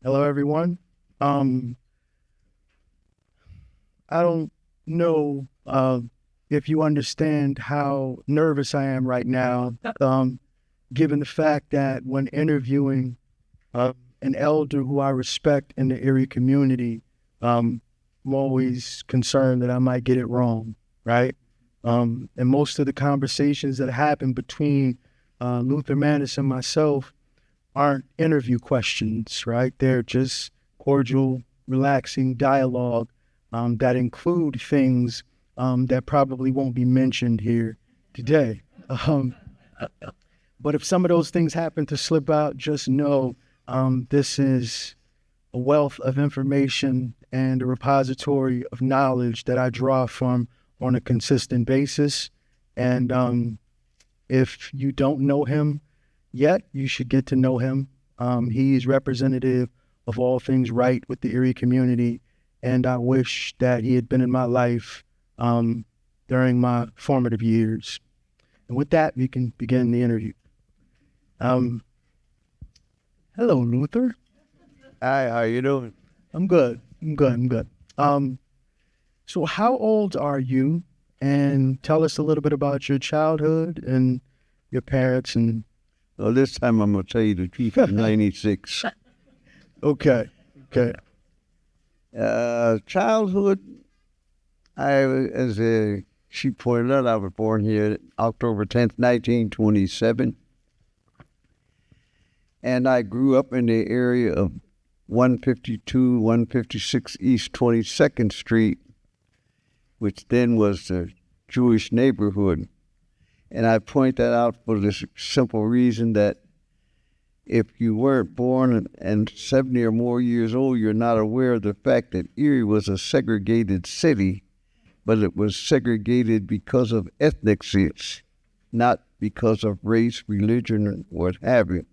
Hello, everyone. Um, I don't know if you understand how nervous I am right now, given the fact that when interviewing an elder who I respect in the Erie community, I'm always concerned that I might get it wrong, right? And most of the conversations that happen between Luther Manus and myself aren't interview questions, right? They're just cordial, relaxing dialogue that include things that probably won't be mentioned here today. Um, but if some of those things happen to slip out, just know this is a wealth of information and a repository of knowledge that I draw from on a consistent basis. And if you don't know him yet, you should get to know him. He's representative of all things right with the Erie community, and I wish that he had been in my life during my formative years. And with that, we can begin the interview. Um, Hello, Luther. Hi, how you doing? I'm good. I'm good. So how old are you? And tell us a little bit about your childhood and your parents and Well, this time I'm gonna tell you the truth. I'm 96. okay. Childhood. She pointed out, I was born here October 10th, 1927, and I grew up in the area of 152, 156 East 22nd Street, which then was the Jewish neighborhood. And I point that out for this simple reason that if you weren't born and 70 or more years old, you're not aware of the fact that Erie was a segregated city, but it was segregated because of ethnicity, not because of race, religion, or what have you.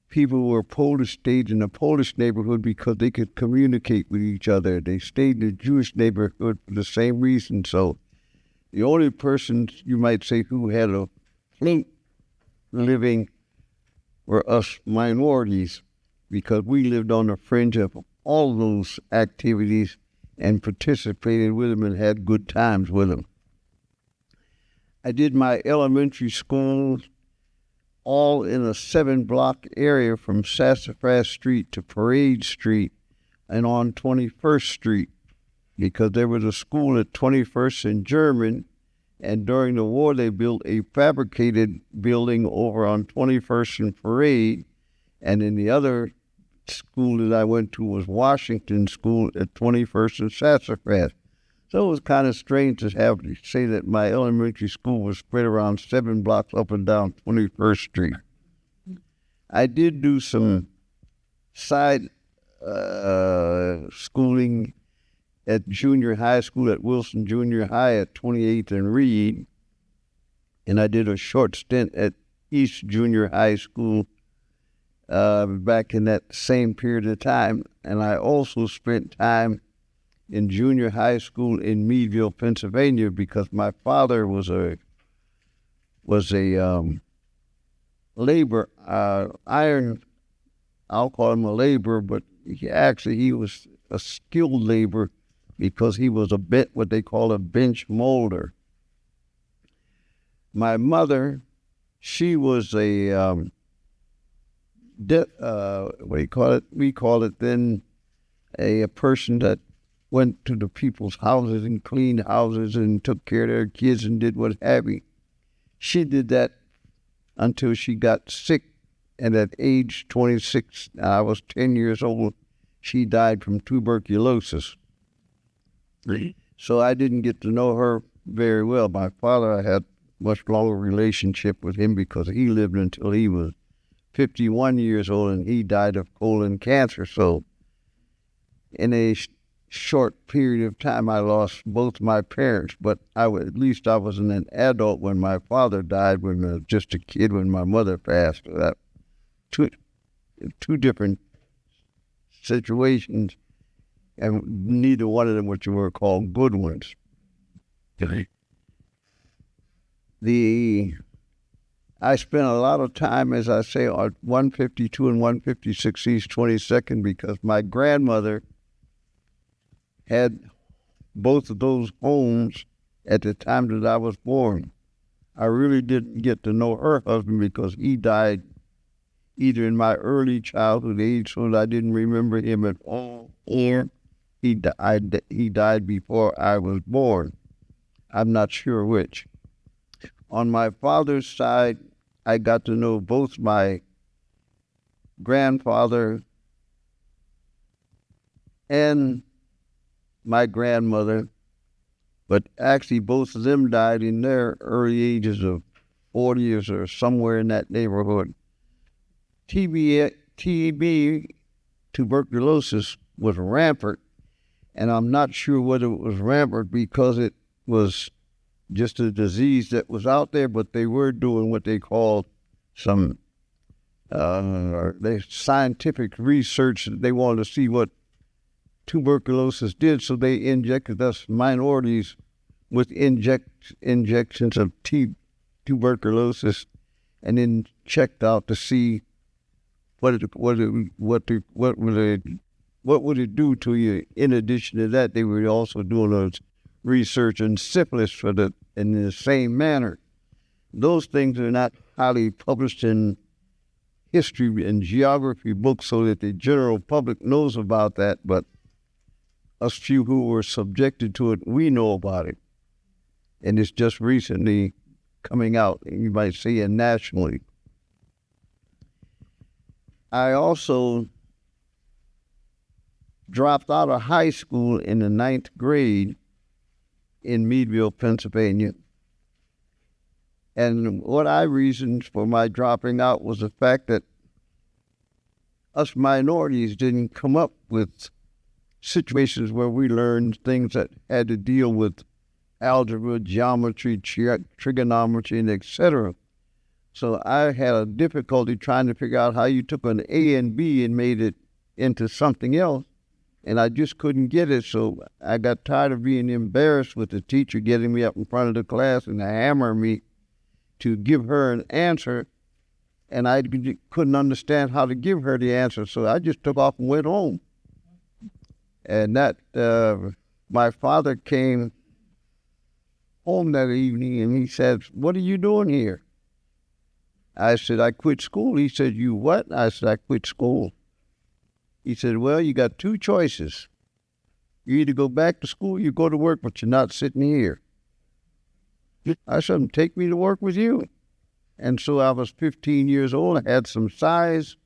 People were Polish, stayed in the Polish neighborhood because they could communicate with each other. They stayed in the Jewish neighborhood for the same reason. So the only person you might say who had a flute living were us minorities, because we lived on the fringe of all those activities and participated with them and had good times with them. I did my elementary school all in a 7-block area from Sassafras Street to Parade Street and on 21st Street, because there was a school at 21st and German, and during the war they built a fabricated building over on 21st and Parade, and then the other school that I went to was Washington School at 21st and Sassafras. So it was kind of strange to have to say that my elementary school was spread around 7 blocks up and down 21st Street. I did do some side schooling at junior high school at Wilson Junior High at 28th and Reed, and I did a short stint at East Junior High School back in that same period of time, and I also spent time in junior high school in Meadville, Pennsylvania, because my father was a labor iron. I'll call him a laborer, but he was a skilled laborer because he was what they call a bench molder. My mother, she was a what do you call it? We call it then a person that went to the people's houses and cleaned houses and took care of their kids and did what have you. She did that until she got sick, and at age 26, I was 10 years old, she died from tuberculosis. So I didn't get to know her very well. My father, I had much longer relationship with him because he lived until he was 51 years old, and he died of colon cancer. So in a short period of time, I lost both my parents, but at least I wasn't an adult when my father died, when I was just a kid when my mother passed. That two different situations, and neither one of them what you were called good ones. The I spent a lot of time, as I say, on 152 and 156 East 22nd because my grandmother had both of those homes at the time that I was born. I really didn't get to know her husband because he died either in my early childhood age, so I didn't remember him at all, or he died before I was born. I'm not sure which. On my father's side, I got to know both my grandfather and my grandmother, but actually both of them died in their early ages of 40s or somewhere in that neighborhood. TB, tuberculosis, was rampant, and I'm not sure whether it was rampant because it was just a disease that was out there, but they were doing what they called some scientific research. They wanted to see what tuberculosis did, so they injected us minorities with injections of tuberculosis, and then checked out to see what would it do to you. In addition to that, they were also doing research on syphilis in the same manner. Those things are not highly published in history and geography books so that the general public knows about that, but us few who were subjected to it, we know about it. And it's just recently coming out, you might say, nationally. I also dropped out of high school in the 9th grade in Meadville, Pennsylvania. And what I reasoned for my dropping out was the fact that us minorities didn't come up with situations where we learned things that had to deal with algebra, geometry, trigonometry, and etc. So I had a difficulty trying to figure out how you took an A and B and made it into something else. And I just couldn't get it, so I got tired of being embarrassed with the teacher getting me up in front of the class and hammering me to give her an answer, and I couldn't understand how to give her the answer, so I just took off and went home. And my father came home that evening, and he said, "What are you doing here?" I said, "I quit school." He said, "You what?" I said, "I quit school." He said, "Well, you got two choices. You either go back to school, you go to work, but you're not sitting here." I said, "Take me to work with you." And so I was 15 years old, I had some size,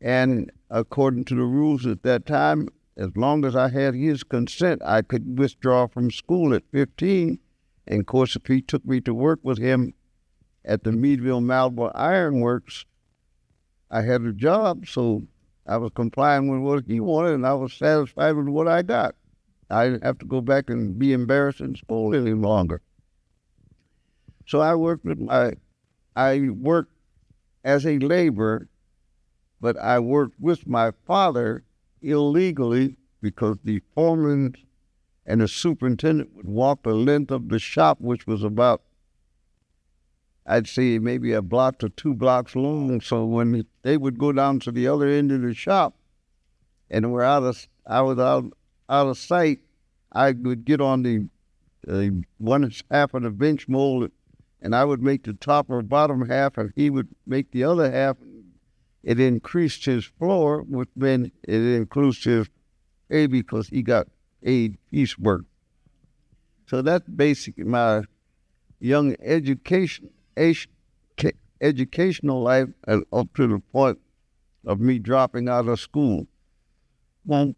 and according to the rules at that time, as long as I had his consent, I could withdraw from school at 15. And of course, if he took me to work with him at the Meadville Malvern Iron Works, I had a job, so I was complying with what he wanted, and I was satisfied with what I got. I didn't have to go back and be embarrassed in school any longer. So I worked as a laborer, but I worked with my father illegally because the foreman and the superintendent would walk the length of the shop, which was about, I'd say, maybe a block to 2 blocks long. So when they would go down to the other end of the shop and I was out of sight, I would get on the one half of the bench mold, and I would make the top or bottom half, and he would make the other half. It increased his floor, which meant it includes his pay because he got paid piecework. So that's basically my young educational life up to the point of me dropping out of school. Well,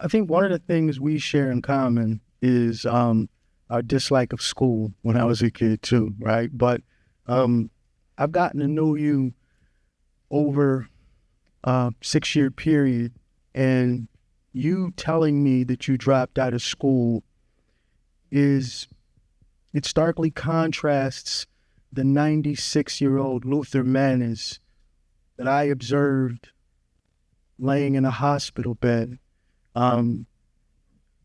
I think one of the things we share in common is our dislike of school when I was a kid too, right? But I've gotten to know you over a 6-year period, and you telling me that you dropped out of school it starkly contrasts the 96-year-old Luther Manus that I observed laying in a hospital bed on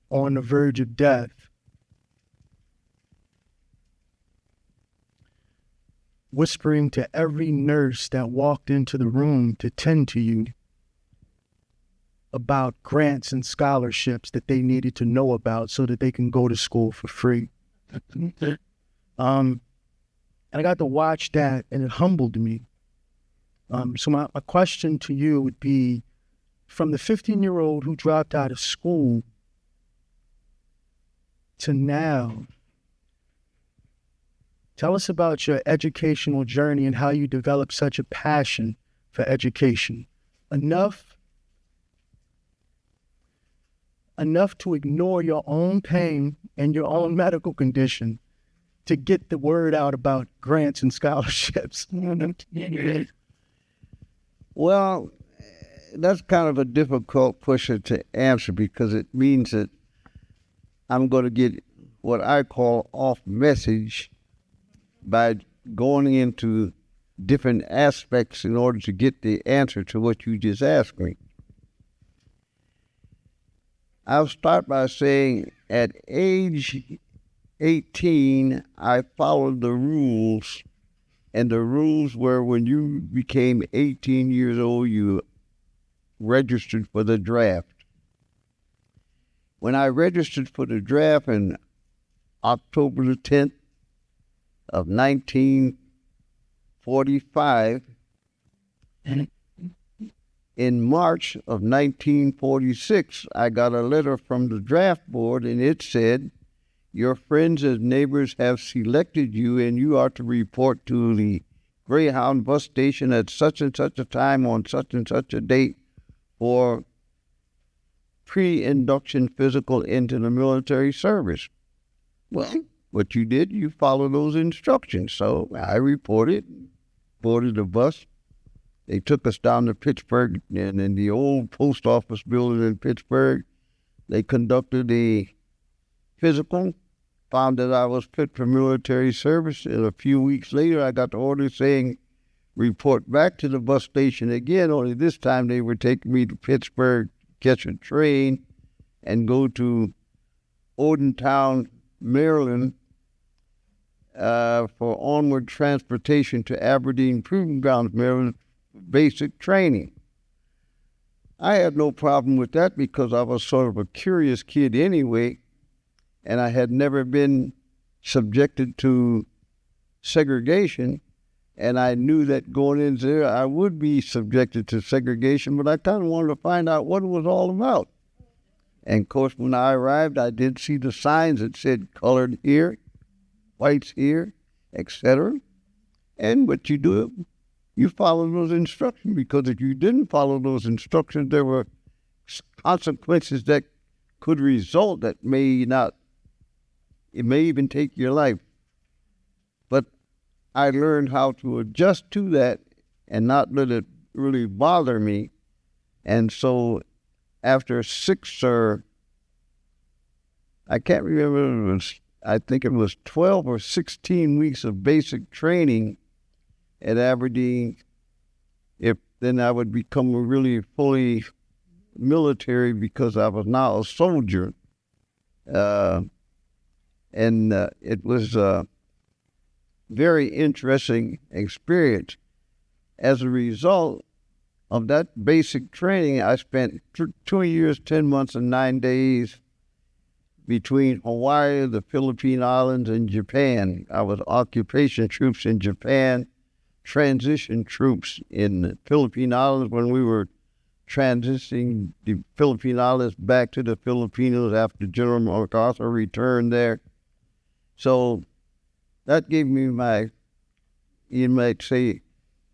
the verge of death. whispering to every nurse that walked into the room to tend to you about grants and scholarships that they needed to know about so that they can go to school for free. And I got to watch that, and it humbled me. So my question to you would be, from the 15-year-old who dropped out of school to now, tell us about your educational journey and how you developed such a passion for education. Enough to ignore your own pain and your own medical condition to get the word out about grants and scholarships. Well, that's kind of a difficult question to answer because it means that I'm going to get what I call off message by going into different aspects in order to get the answer to what you just asked me. I'll start by saying at age 18, I followed the rules, and the rules were when you became 18 years old, you registered for the draft. When I registered for the draft in October the 10th of 1945, in March of 1946, I got a letter from the draft board, and it said, "Your friends and neighbors have selected you, and you are to report to the Greyhound bus station at such and such a time on such and such a date for pre-induction physical into the military service." Well, what you did, you followed those instructions. So I reported, boarded the bus. They took us down to Pittsburgh, and in the old post office building in Pittsburgh, they conducted a physical, found that I was fit for military service, and a few weeks later I got the order saying, report back to the bus station again, only this time they were taking me to Pittsburgh, catch a train, and go to Odentown, Maryland, for onward transportation to Aberdeen Proving Grounds, Maryland, basic training. I had no problem with that because I was sort of a curious kid anyway, and I had never been subjected to segregation, and I knew that going in there I would be subjected to segregation, but I kind of wanted to find out what it was all about. And of course, when I arrived, I did see the signs that said colored here, whites here, etc. And what you do, you follow those instructions, because if you didn't follow those instructions, there were consequences that could result that it may even take your life. But I learned how to adjust to that and not let it really bother me. And so after I can't remember, I think it was 12 or 16 weeks of basic training at Aberdeen, then I would become really fully military because I was now a soldier. And it was a very interesting experience. As a result of that basic training, I spent 2 years, 10 months, and 9 days between Hawaii, the Philippine Islands, and Japan. I was occupation troops in Japan, transition troops in the Philippine Islands when we were transitioning the Philippine Islands back to the Filipinos after General MacArthur returned there. So that gave me you might say,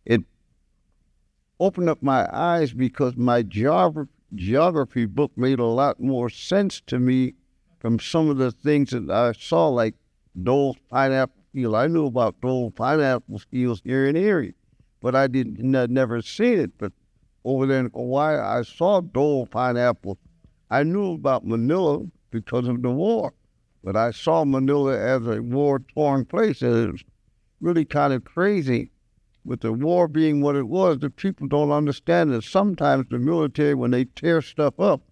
it opened up my eyes because my geography book made a lot more sense to me from some of the things that I saw, like Dole Pineapple Field. I knew about Dole Pineapple Fields here in Erie, but I'd never seen it. But over there in Hawaii, I saw Dole Pineapple. I knew about Manila because of the war, but I saw Manila as a war-torn place, and it was really kind of crazy. With the war being what it was, the people don't understand that sometimes the military, when they tear stuff up,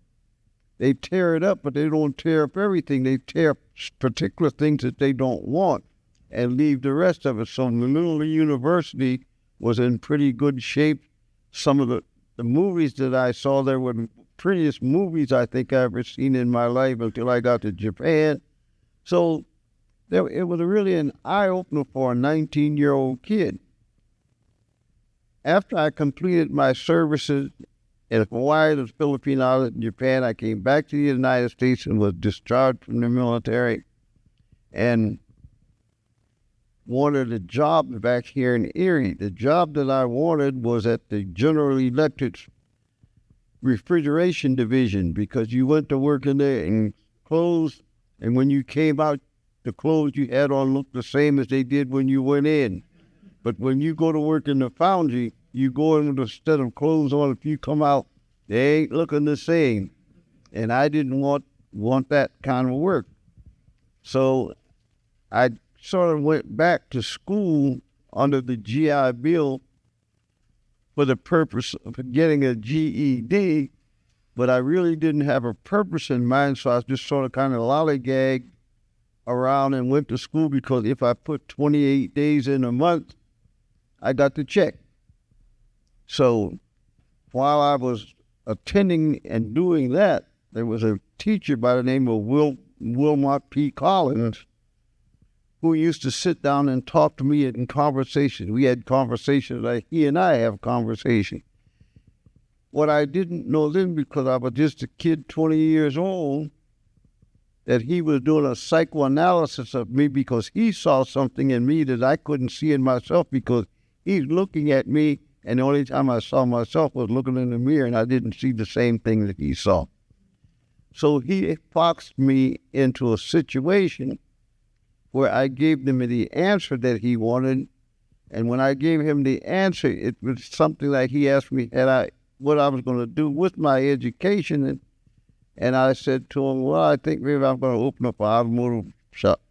they tear it up, but they don't tear up everything. They tear up particular things that they don't want. and leave the rest of it. So the little university was in pretty good shape. Some of the movies that I saw there were the prettiest movies I think I ever seen in my life until I got to Japan. So it was really an eye-opener for a 19-year-old kid. After I completed my services in Hawaii, the Philippine Islands, and Japan, I came back to the United States and was discharged from the military and wanted a job back here in Erie. The job that I wanted was at the General Electric's refrigeration division, because you went to work in there and clothes, and when you came out, the clothes you had on looked the same as they did when you went in. But when you go to work in the foundry, you go in with a set of clothes on. If you come out, they ain't looking the same. And I didn't want that kind of work. So I sort of went back to school under the GI Bill for the purpose of getting a GED, but I really didn't have a purpose in mind, so I was just sort of kind of lollygagged around and went to school, because if I put 28 days in a month, I got the check. So while I was attending and doing that, there was a teacher by the name of Wilmot P. Collins who used to sit down and talk to me in conversation. We had conversations like he and I have conversation. What I didn't know then, because I was just a kid 20 years old, that he was doing a psychoanalysis of me because he saw something in me that I couldn't see in myself, because he's looking at me, and the only time I saw myself was looking in the mirror, and I didn't see the same thing that he saw. So he foxed me into a situation where I gave him the answer that he wanted, and when I gave him the answer, it was something like he asked me what I was going to do with my education, and I said to him, well, I think maybe I'm going to open up an automotive shop.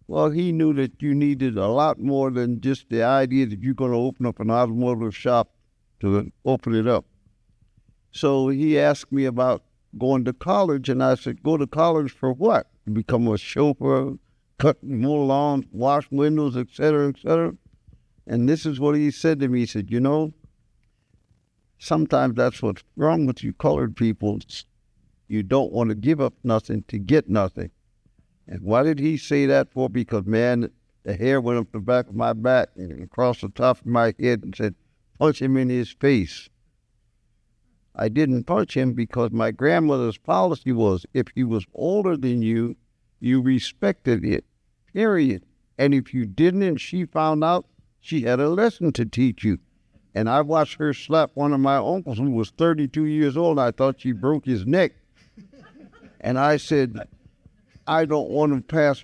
Well, he knew that you needed a lot more than just the idea that you're going to open up an automotive shop to open it up. So he asked me about going to college, and I said, go to college for what? To become a chauffeur, cut, mow lawns, wash windows, et cetera, et cetera. And this is what he said to me. He said, you know, sometimes that's what's wrong with you colored people. You don't want to give up nothing to get nothing. And why did he say that for? Because, man, the hair went up the back of my back and across the top of my head, and said, punch him in his face. I didn't punch him because my grandmother's policy was, if he was older than you, you respected it, period. And if you didn't and she found out, she had a lesson to teach you. And I watched her slap one of my uncles who was 32 years old, and I thought she broke his neck. And I said, I don't want to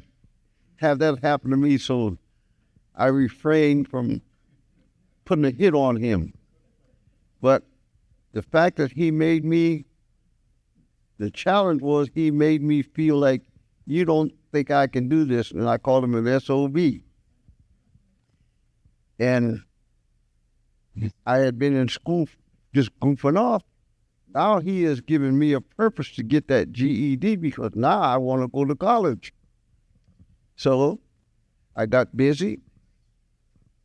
have that happen to me, so I refrained from putting a hit on him. But the fact that he made me, the challenge was he made me feel like, you don't think I can do this, and I called him an SOB. And I had been in school just goofing off. Now he has given me a purpose to get that GED, because now I want to go to college. So I got busy,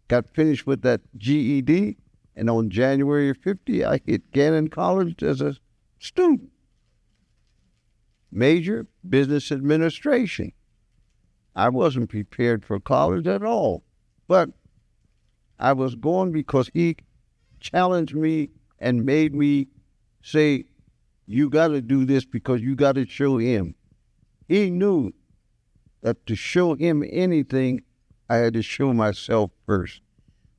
got finished with that GED, and on January 50, I hit Gannon College as a student. Major, business administration. I wasn't prepared for college at all, but I was going because he challenged me and made me say, you got to do this because you got to show him. He knew that to show him anything, I had to show myself first.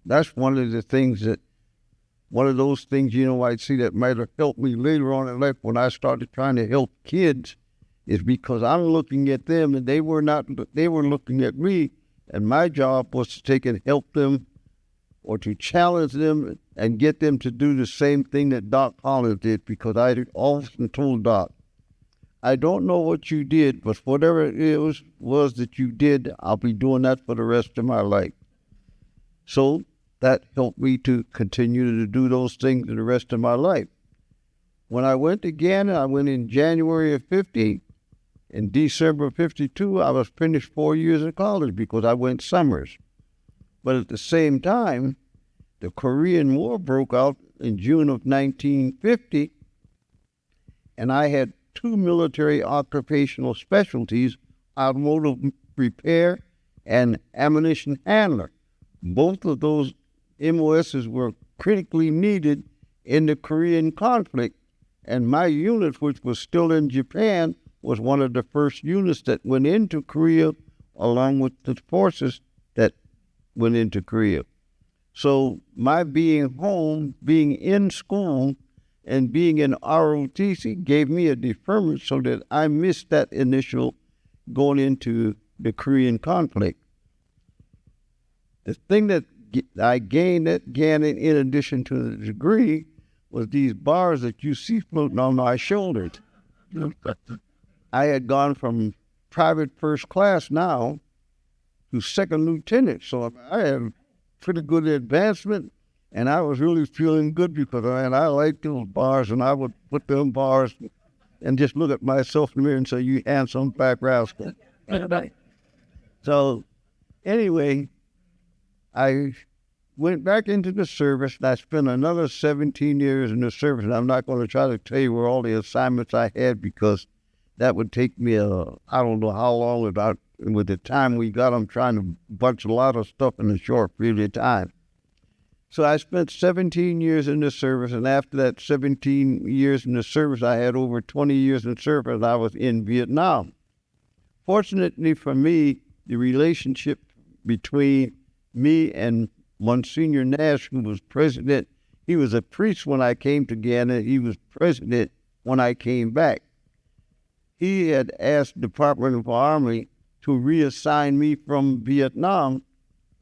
That's one of those things, I'd see that might have helped me later on in life when I started trying to help kids, is because I'm looking at them and they were looking at me, and my job was to take and help them or to challenge them and get them to do the same thing that Doc Collins did, because I often told Doc, I don't know what you did, but whatever it was that you did, I'll be doing that for the rest of my life. So that helped me to continue to do those things for the rest of my life. When I went to Ghana, I went in January of 50, In December of 52, I was finished 4 years of college because I went summers. But at the same time, the Korean War broke out in June of 1950, and I had 2 military occupational specialties, automotive repair and ammunition handler. Both of those MOSs were critically needed in the Korean conflict, and my unit, which was still in Japan, was one of the first units that went into Korea along with the forces that went into Korea. So my being home, being in school, and being in ROTC gave me a deferment so that I missed that initial going into the Korean conflict. The thing that I gained in addition to the degree was these bars that you see floating on my shoulders. I had gone from private first class now to second lieutenant, so I had pretty good advancement, and I was really feeling good because I liked those bars, and I would put them bars and just look at myself in the mirror and say, "You handsome fat rascal." So anyway, I went back into the service, and I spent another 17 years in the service, and I'm not going to try to tell you where all the assignments I had because that would take me I don't know how long with the time we got. I'm trying to bunch a lot of stuff in a short period of time. So I spent 17 years in the service, and after that 17 years in the service, I had over 20 years in service. I was in Vietnam. Fortunately for me, the relationship between me and Monsignor Nash, who was president, he was a priest when I came to Ghana. He was president when I came back. He had asked the Department of Army to reassign me from Vietnam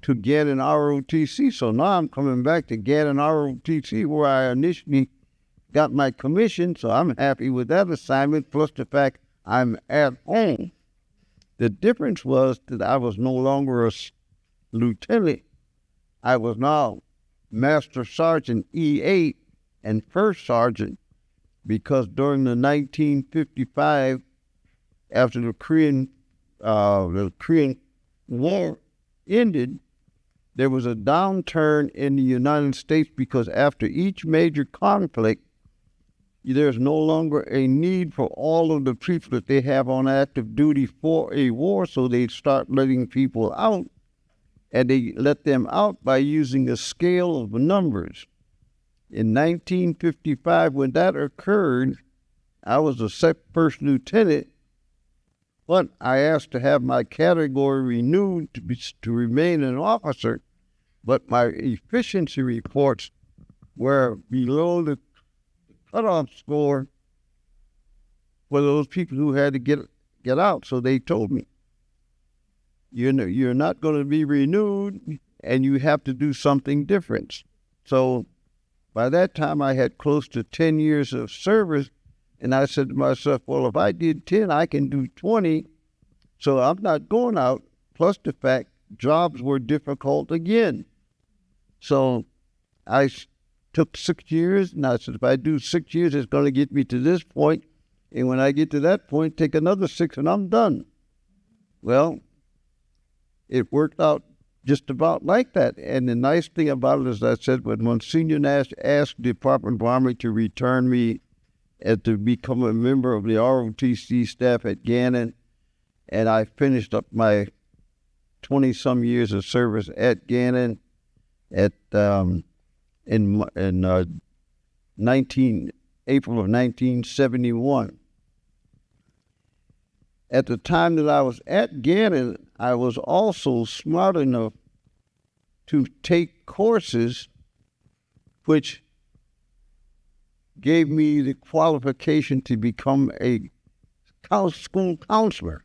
to Ghana ROTC. So now I'm coming back to Ghana ROTC where I initially got my commission. So I'm happy with that assignment, plus the fact I'm at home. The difference was that I was no longer a lieutenant. I was now Master Sergeant E8 and First Sergeant because during the 1955, after the Korean War ended, there was a downturn in the United States because after each major conflict, there's no longer a need for all of the people that they have on active duty for a war, so they start letting people out, and they let them out by using a scale of numbers. In 1955, when that occurred, I was a first lieutenant, but I asked to have my category renewed to remain an officer, but my efficiency reports were below the cutoff score for those people who had to get out. So they told me, you're not going to be renewed, and you have to do something different. So by that time, I had close to 10 years of service, and I said to myself, well, if I did 10, I can do 20, so I'm not going out, plus the fact jobs were difficult again. So I took 6 years, and I said, if I do 6 years, it's going to get me to this point, and when I get to that point, take another 6, and I'm done. Well, it worked out just about like that. And the nice thing about it is, I said, when Monsignor Nash asked the Department of Army to return me and to become a member of the ROTC staff at Gannon, and I finished up my 20-some years of service at Gannon at in April of 1971. At the time that I was at Gannon, I was also smart enough to take courses which gave me the qualification to become a school counselor.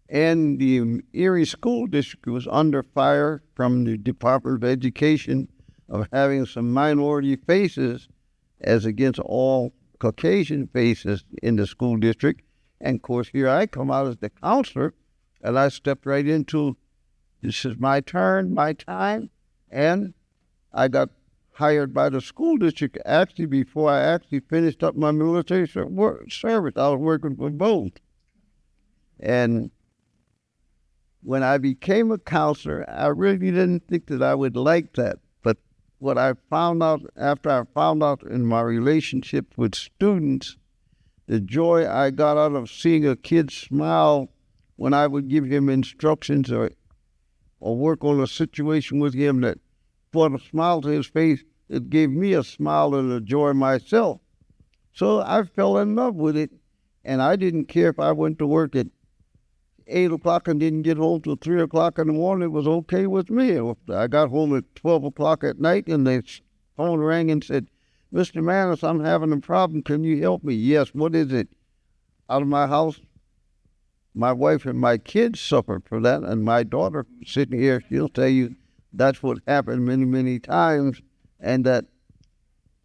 And the Erie School District was under fire from the Department of Education of having some minority faces as against all Caucasian faces in the school district. And of course, here I come out as the counselor, and I stepped right into, this is my turn, my time, and I got hired by the school district actually before I actually finished up my military service. I was working for both. And when I became a counselor, I really didn't think that I would like that. But what I found out after I found out in my relationship with students, the joy I got out of seeing a kid smile when I would give him instructions or work on a situation with him that brought a smile to his face, it gave me a smile and a joy myself. So I fell in love with it, and I didn't care if I went to work at 8 o'clock and didn't get home till 3 o'clock in the morning. It was okay with me. If I got home at 12 o'clock at night and the phone rang and said, "Mr. Manus, I'm having a problem. Can you help me?" "Yes, what is it?" Out of my house, my wife and my kids suffered for that, and my daughter sitting here, she'll tell you that's what happened many, many times, and that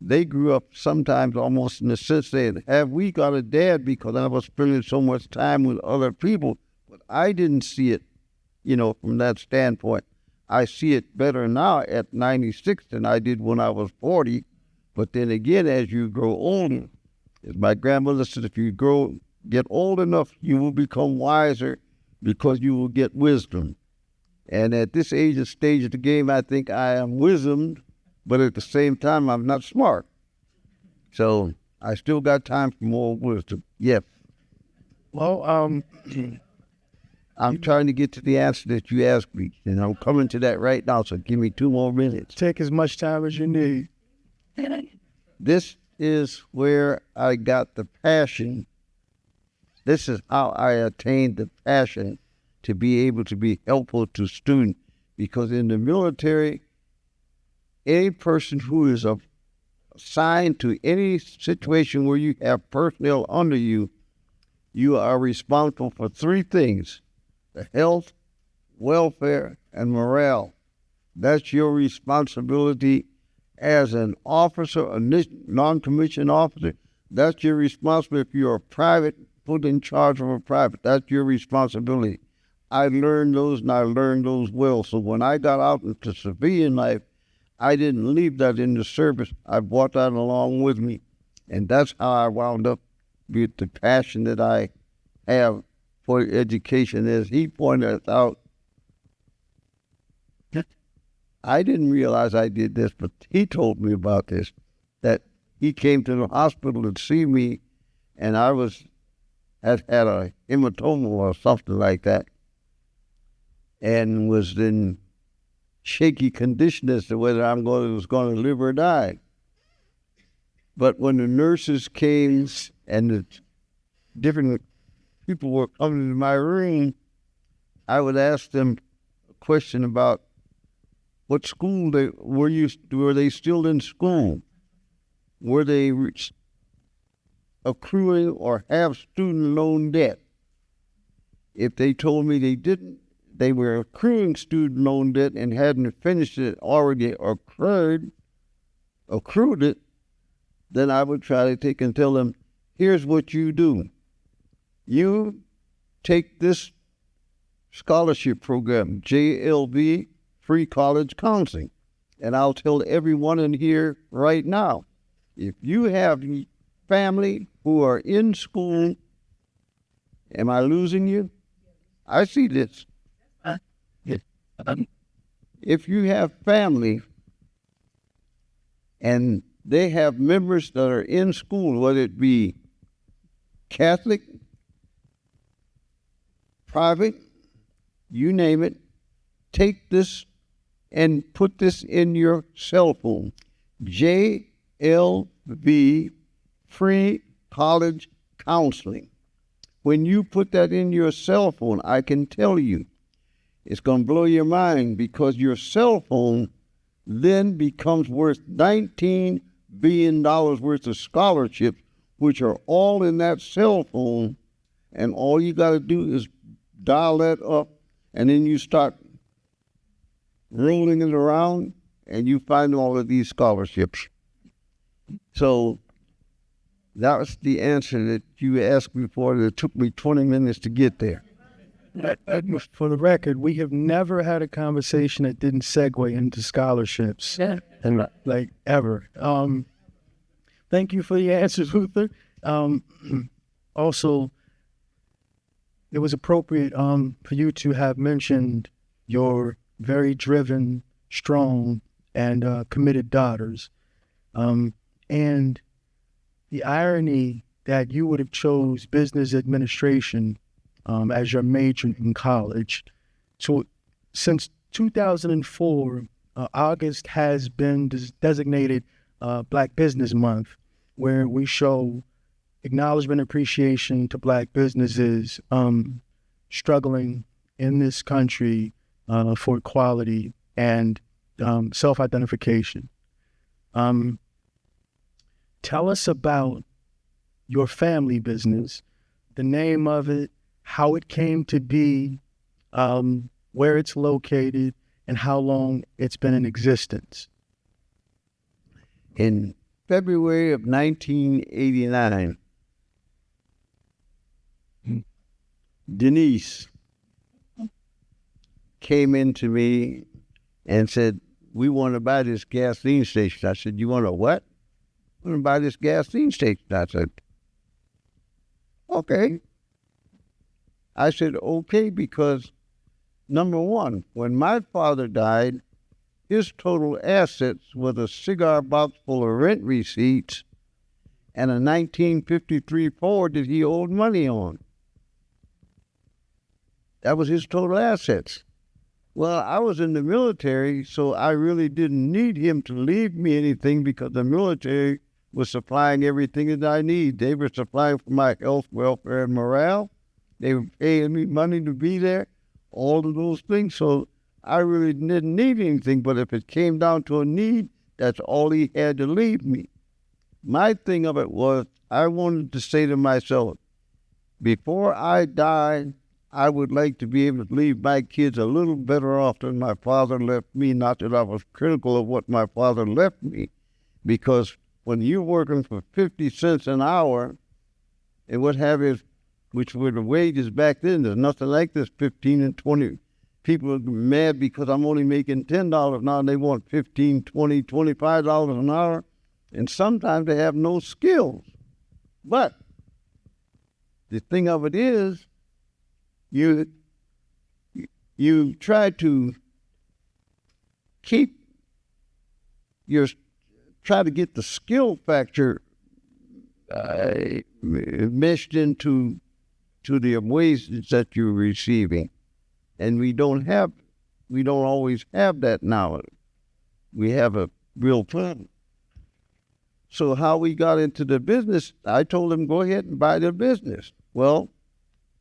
they grew up sometimes almost in the sense that, have we got a dad, because I was spending so much time with other people. But I didn't see it, from that standpoint. I see it better now at 96 than I did when I was 40. But then again, as you grow older, as my grandmother said, if you get old enough, you will become wiser because you will get wisdom. And at this stage of the game, I think I am wisdomed, but at the same time, I'm not smart. So I still got time for more wisdom. Yes. Well, I'm trying to get to the answer that you asked me, and I'm coming to that right now, so give me 2 more minutes. take as much time as you need. This is where I got the passion. This is how I attained the passion to be able to be helpful to students. Because in the military, any person who is assigned to any situation where you have personnel under you, you are responsible for 3 things: the health, welfare, and morale. That's your responsibility as an officer, a non-commissioned officer. That's your responsibility. If you're a private, put in charge of a private, that's your responsibility. I learned those, and I learned those well. So when I got out into civilian life, I didn't leave that in the service. I brought that along with me. And that's how I wound up with the passion that I have for education. As he pointed out, I didn't realize I did this, but he told me about this, that he came to the hospital to see me, and I had a hematoma or something like that, and was in shaky condition as to whether I was going to live or die. But when the nurses came and the different people were coming into my room, I would ask them a question about what school were they still in school? Were they accruing or have student loan debt? If they told me they didn't, they were accruing student loan debt and hadn't finished it, already accrued it, then I would try to take and tell them, here's what you do. You take this scholarship program, JLB, free college counseling. And I'll tell everyone in here right now, if you have family who are in school, am I losing you? I see this. If you have family and they have members that are in school, whether it be Catholic, private, you name it, take this and put this in your cell phone. JLB, free college counseling. When you put that in your cell phone, I can tell you, it's going to blow your mind, because your cell phone then becomes worth $19 billion worth of scholarships, which are all in that cell phone, and all you got to do is dial that up, and then you start rolling it around, and you find all of these scholarships. So that was the answer that you asked me for. It took me 20 minutes to get there. For the record, we have never had a conversation that didn't segue into scholarships, and like ever. Thank you for the answers, Luther. Also, it was appropriate for you to have mentioned your very driven, strong, and committed daughters. And the irony that you would have chose business administration as your major in college. So since 2004, August has been designated Black Business Month, where we show acknowledgement and appreciation to Black businesses struggling in this country for equality and self-identification. Tell us about your family business, the name of it, how it came to be, where it's located, and how long it's been in existence. In February of 1989, Denise came into me and said, "We want to buy this gasoline station." I said, "You want to what?" "We want to buy this gasoline station." I said, "Okay." I said, "Okay," because number one, when my father died, his total assets was a cigar box full of rent receipts and a 1953 Ford that he owed money on. That was his total assets. Well, I was in the military, so I really didn't need him to leave me anything because the military was supplying everything that I need. They were supplying for my health, welfare, and morale. They were paying me money to be there, all of those things. So I really didn't need anything, but if it came down to a need, that's all he had to leave me. My thing of it was, I wanted to say to myself, before I die, I would like to be able to leave my kids a little better off than my father left me. Not that I was critical of what my father left me, because when you're working for 50 cents an hour and what have you, which were the wages back then, there's nothing like this, 15 and 20. People are mad because I'm only making $10 now and they want $15, $20, $25 an hour. And sometimes they have no skills. But the thing of it is, you try to try to get the skill factor meshed into the wages that you're receiving. And we don't always have that now. We have a real problem. So how we got into the business, I told him, go ahead and buy the business. Well,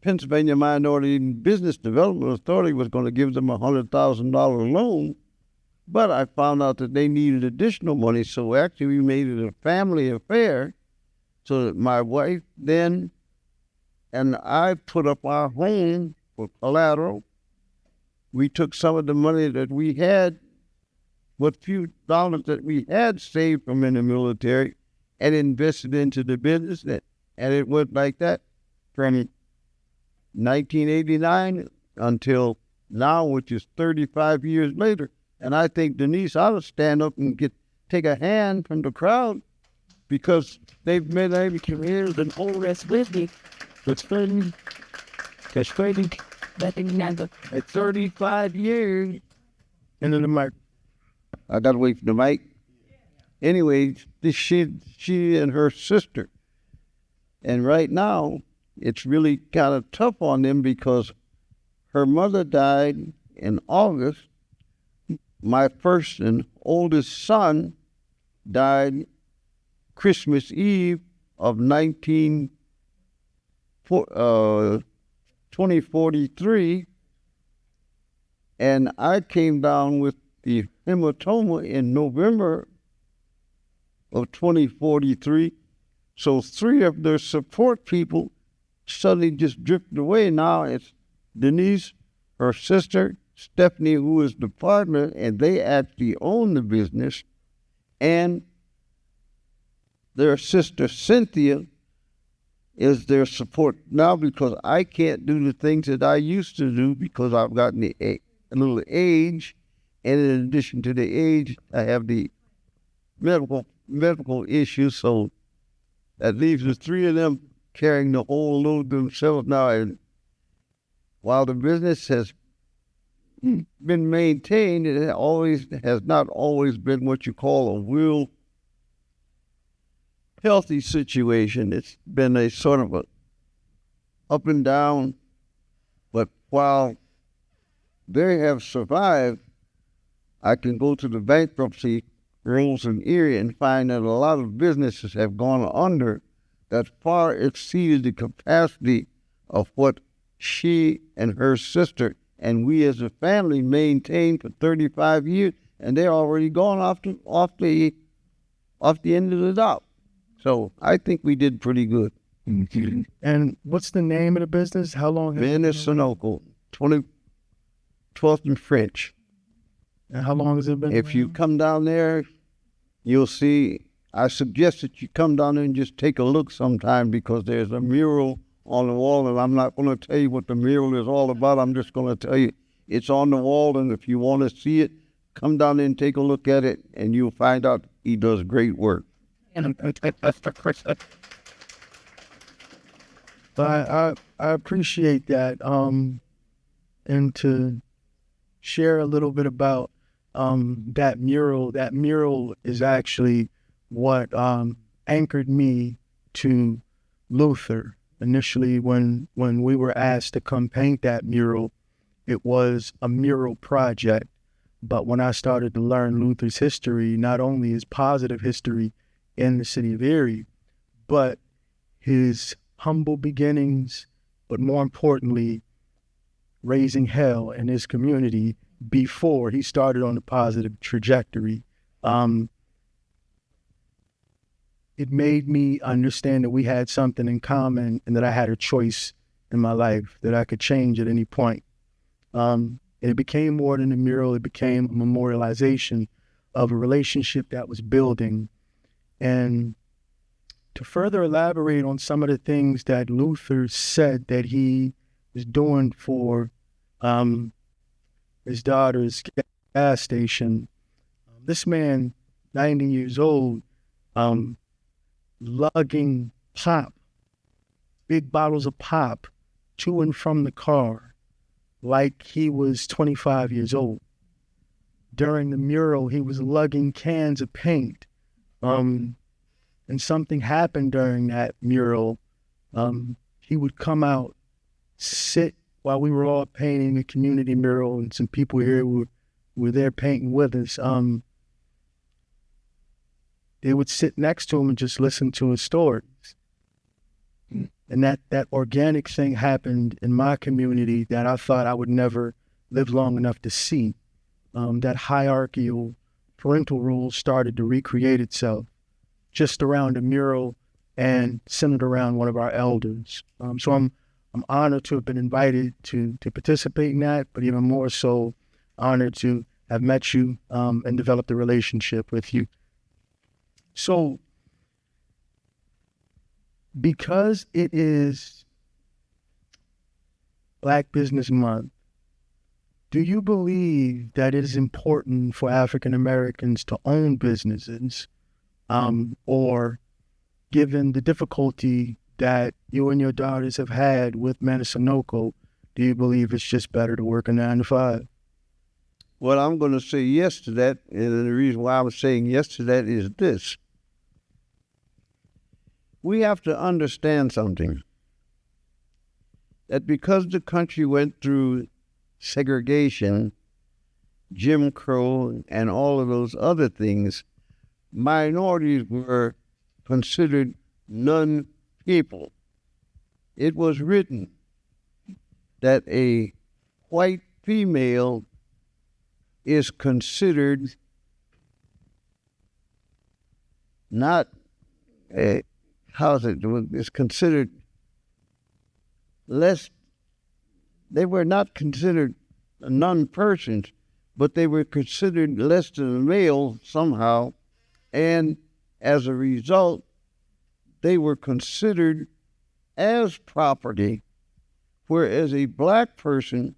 Pennsylvania Minority Business Development Authority was going to give them a $100,000 loan, but I found out that they needed additional money, so actually we made it a family affair so that my wife then and I put up our home for collateral. We took some of the money that we had, what few dollars that we had saved from in the military, and invested into the business, and it went like that from 1989 until now, which is 35 years later. And I think Denise ought to stand up and take a hand from the crowd because they've made every career and all rest with me. It's been at 35 years. And then the mic. I got to wait for the mic. Anyway, she and her sister. And right now, it's really kind of tough on them because her mother died in August. My first and oldest son died Christmas Eve of 2043. And I came down with the hematoma in November of 2043. So 3 of their support people suddenly just drifted away. Now it's Denise, her sister, Stephanie, who is the partner, and they actually own the business, and their sister Cynthia is their support now because I can't do the things that I used to do because I've gotten a little age, and in addition to the age, I have the medical issues, so that leaves the 3 of them carrying the whole load themselves now. And while the business has been maintained, it has not always been what you call a real healthy situation. It's been a sort of a up and down, but while they have survived, I can go to the bankruptcy rules in Erie and find that a lot of businesses have gone under that far exceeded the capacity of what she and her sister and we as a family maintained for 35 years, and they're already gone off the end of the dock. So I think we did pretty good. And what's the name of the business? How long has it been? Manus, 12th and French. And how long has it been? If you around? come down there, you'll see. I suggest that you come down there and just take a look sometime, because there's a mural on the wall, and I'm not going to tell you what the mural is all about. I'm just going to tell you it's on the wall, and if you want to see it, come down there and take a look at it, and you'll find out he does great work. But I appreciate that. And to share a little bit about that mural. That mural is actually what anchored me to Luther. Initially, when we were asked to come paint that mural, it was a mural project. But when I started to learn Luther's history, not only his positive history in the city of Erie, but his humble beginnings, but more importantly, raising hell in his community before he started on the positive trajectory. It made me understand that we had something in common and that I had a choice in my life that I could change at any point. It became more than a mural. It became a memorialization of a relationship that was building. And to further elaborate on some of the things that Luther said that he was doing for his daughter's gas station, this man, 90 years old, lugging pop, big bottles of pop, to and from the car like he was 25 years old. During the mural, he was lugging cans of paint. And something happened during that mural. He would come out, sit while we were all painting the community mural, and some people here were there painting with us. They would sit next to him and just listen to his stories. And that organic thing happened in my community that I thought I would never live long enough to see. That hierarchical parental role started to recreate itself just around a mural and centered around one of our elders. So I'm honored to have been invited to participate in that, but even more so honored to have met you and developed a relationship with you. So, because it is Black Business Month, do you believe that it is important for African Americans to own businesses, or given the difficulty that you and your daughters have had with Manus, do you believe it's just better to work a 9 to 5? Well, I'm going to say yes to that, and the reason why I'm saying yes to that is this. We have to understand something, that because the country went through segregation, Jim Crow, and all of those other things, minorities were considered non-people. It was written that a white female is considered not a, it's considered less. They were not considered non-persons, but they were considered less than a male somehow, and as a result, they were considered as property, whereas a black person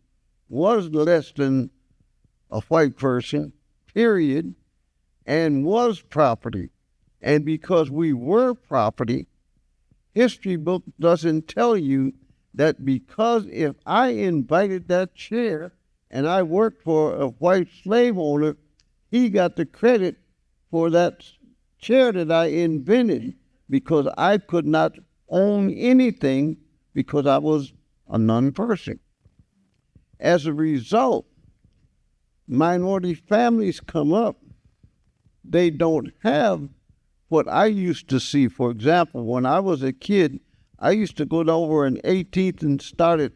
was less than a white person, period, and was property. And because we were property, history book doesn't tell you that because if I invited that chair and I worked for a white slave owner, he got the credit for that chair that I invented because I could not own anything because I was a non-person. As a result, minority families come up, they don't have what I used to see. For example, when I was a kid, I used to go over in 18th and start at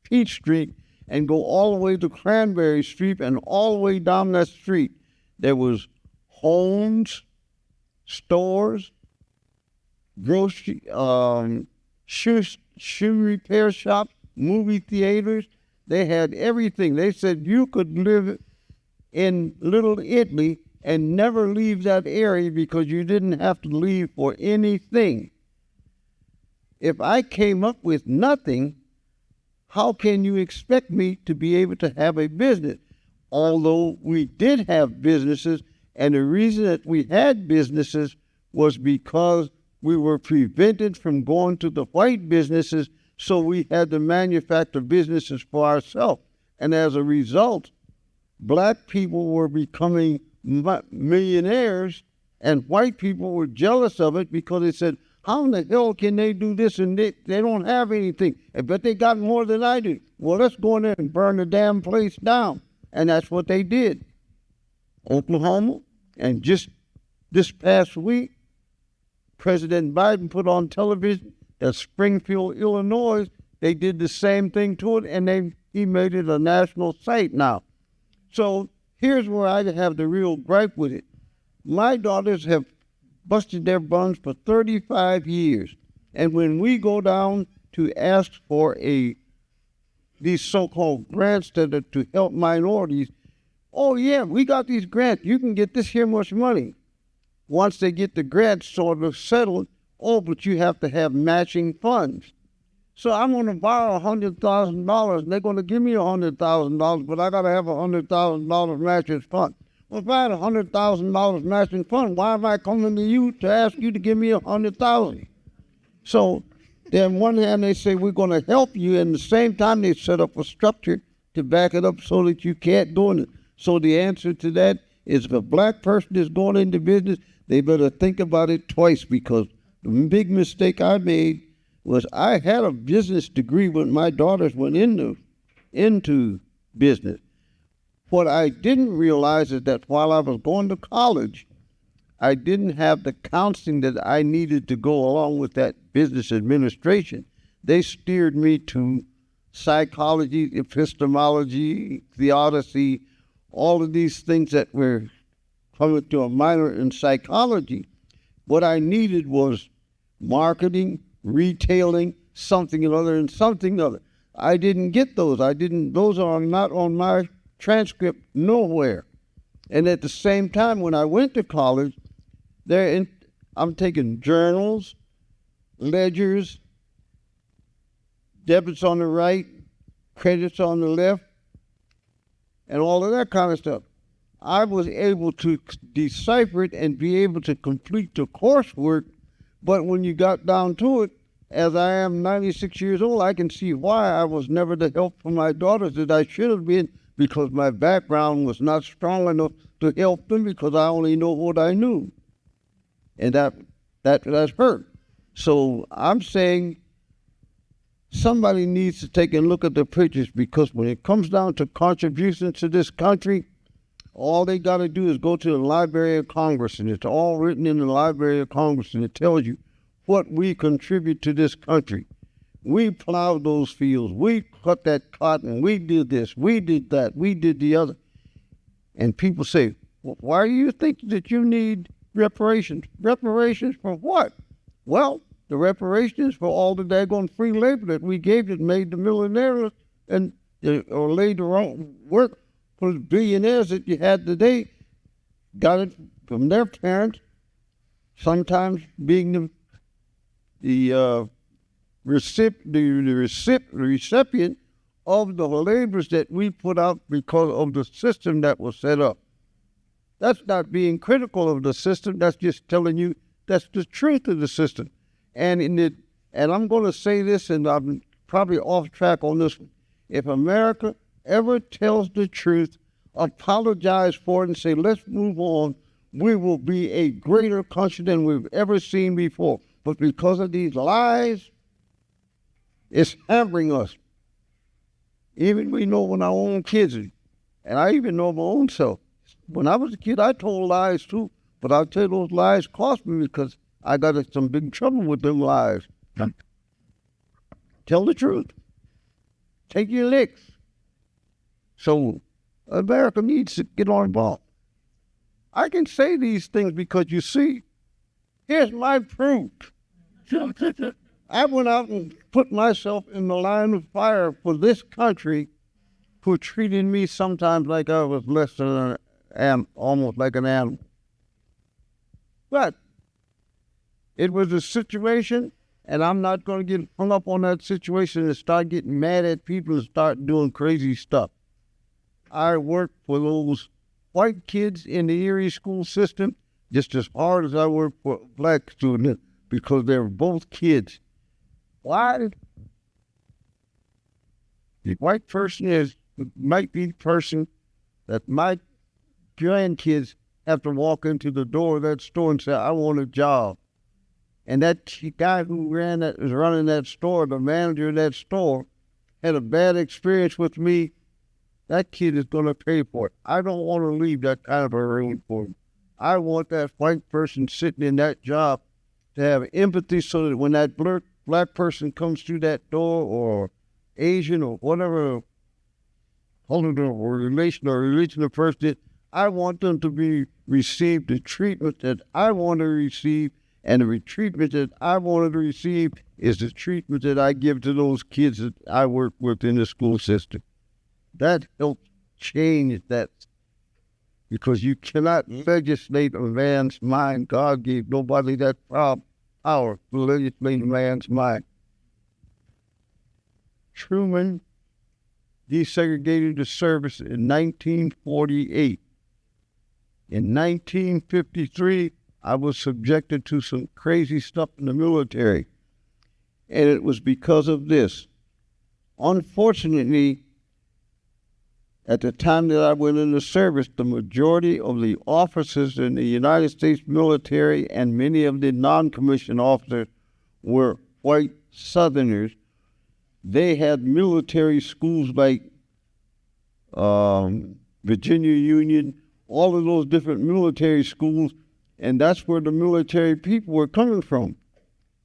Peach Street and go all the way to Cranberry Street, and all the way down that street, there was homes, stores, grocery, shoe repair shops, movie theaters. They had everything. They said you could live in Little Italy and never leave that area because you didn't have to leave for anything. If I came up with nothing, how can you expect me to be able to have a business? Although we did have businesses, and the reason that we had businesses was because we were prevented from going to the white businesses, so we had to manufacture businesses for ourselves. And as a result, black people were becoming millionaires, and white people were jealous of it because they said, how in the hell can they do this and they don't have anything? But they got more than I do. Well, let's go in there and burn the damn place down. And that's what they did. Oklahoma, and just this past week, President Biden put on television that Springfield, Illinois, they did the same thing to it, and he made it a national site now. So here's where I have the real gripe with it. My daughters have busted their buns for 35 years. And when we go down to ask for these so-called grants that are to help minorities, oh yeah, we got these grants. You can get this here much money. Once they get the grants sort of settled, oh, but you have to have matching funds. So I'm going to borrow $100,000, and they're going to give me $100,000, but I got to have $100,000 matching fund. Well, if I had $100,000 matching fund, why am I coming to you to ask you to give me $100,000? So then one hand they say we're going to help you, and at the same time they set up a structure to back it up so that you can't do it. So the answer to that is if a black person is going into business, they better think about it twice, because the big mistake I made was I had a business degree when my daughters went into business. What I didn't realize is that while I was going to college, I didn't have the counseling that I needed to go along with that business administration. They steered me to psychology, epistemology, theodicy, all of these things that were coming to a minor in psychology. What I needed was marketing, retailing, something other and something other. I didn't get those. Those are not on my transcript nowhere. And at the same time, when I went to college, I'm taking journals, ledgers, debits on the right, credits on the left, and all of that kind of stuff. I was able to decipher it and be able to complete the coursework, but when you got down to it, as I am 96 years old, I can see why I was never the help for my daughters that I should have been, because my background was not strong enough to help them, because I only know what I knew. And that's hurt. So I'm saying somebody needs to take a look at the pictures, because when it comes down to contributions to this country, all they got to do is go to the Library of Congress, and it's all written in the Library of Congress, and it tells you what we contribute to this country. We plowed those fields, we cut that cotton, we did this, we did that, we did the other. And people say, well, why do you think that you need reparations? Reparations for what? Well, the reparations for all the daggone free labor that we gave that made the millionaires and or laid the wrong work for the billionaires that you had today, got it from their parents, sometimes being the recipient of the labors that we put out because of the system that was set up. That's not being critical of the system. That's just telling you that's the truth of the system. And I'm going to say this, and probably off track on this one. If America ever tells the truth, apologize for it, and say, let's move on, we will be a greater country than we've ever seen before. But because of these lies, it's hampering us. Even we know when our own kids, and I even know my own self. When I was a kid, I told lies too, but I'll tell you, those lies cost me because I got in some big trouble with them lies. Tell the truth. Take your licks. So America needs to get on ball. I can say these things because, you see, here's my proof. I went out and put myself in the line of fire for this country, who treated me sometimes like I was less than almost like an animal. But it was a situation, and I'm not going to get hung up on that situation and start getting mad at people and start doing crazy stuff. I worked for those white kids in the Erie school system just as hard as I worked for black students because they were both kids. Why? The white person might be the person that my grandkids have to walk into the door of that store and say, I want a job. And that guy who was running that store, the manager of that store, had a bad experience with me. That kid is going to pay for it. I don't want to leave that kind of arrangement for him. I want that white person sitting in that job to have empathy so that when that black person comes through that door, or Asian or whatever, or relation or religion of person, I want them to receive the treatment that I want to receive, and the treatment that I wanted to receive is the treatment that I give to those kids that I work with in the school system. That helps change that, because you cannot legislate a man's mind. God gave nobody that power to legislate a man's mind. Truman desegregated the service in 1948. In 1953, I was subjected to some crazy stuff in the military, and it was because of this. Unfortunately, at the time that I went in the service, the majority of the officers in the United States military and many of the non-commissioned officers were white Southerners. They had military schools like Virginia Union, all of those different military schools, and that's where the military people were coming from.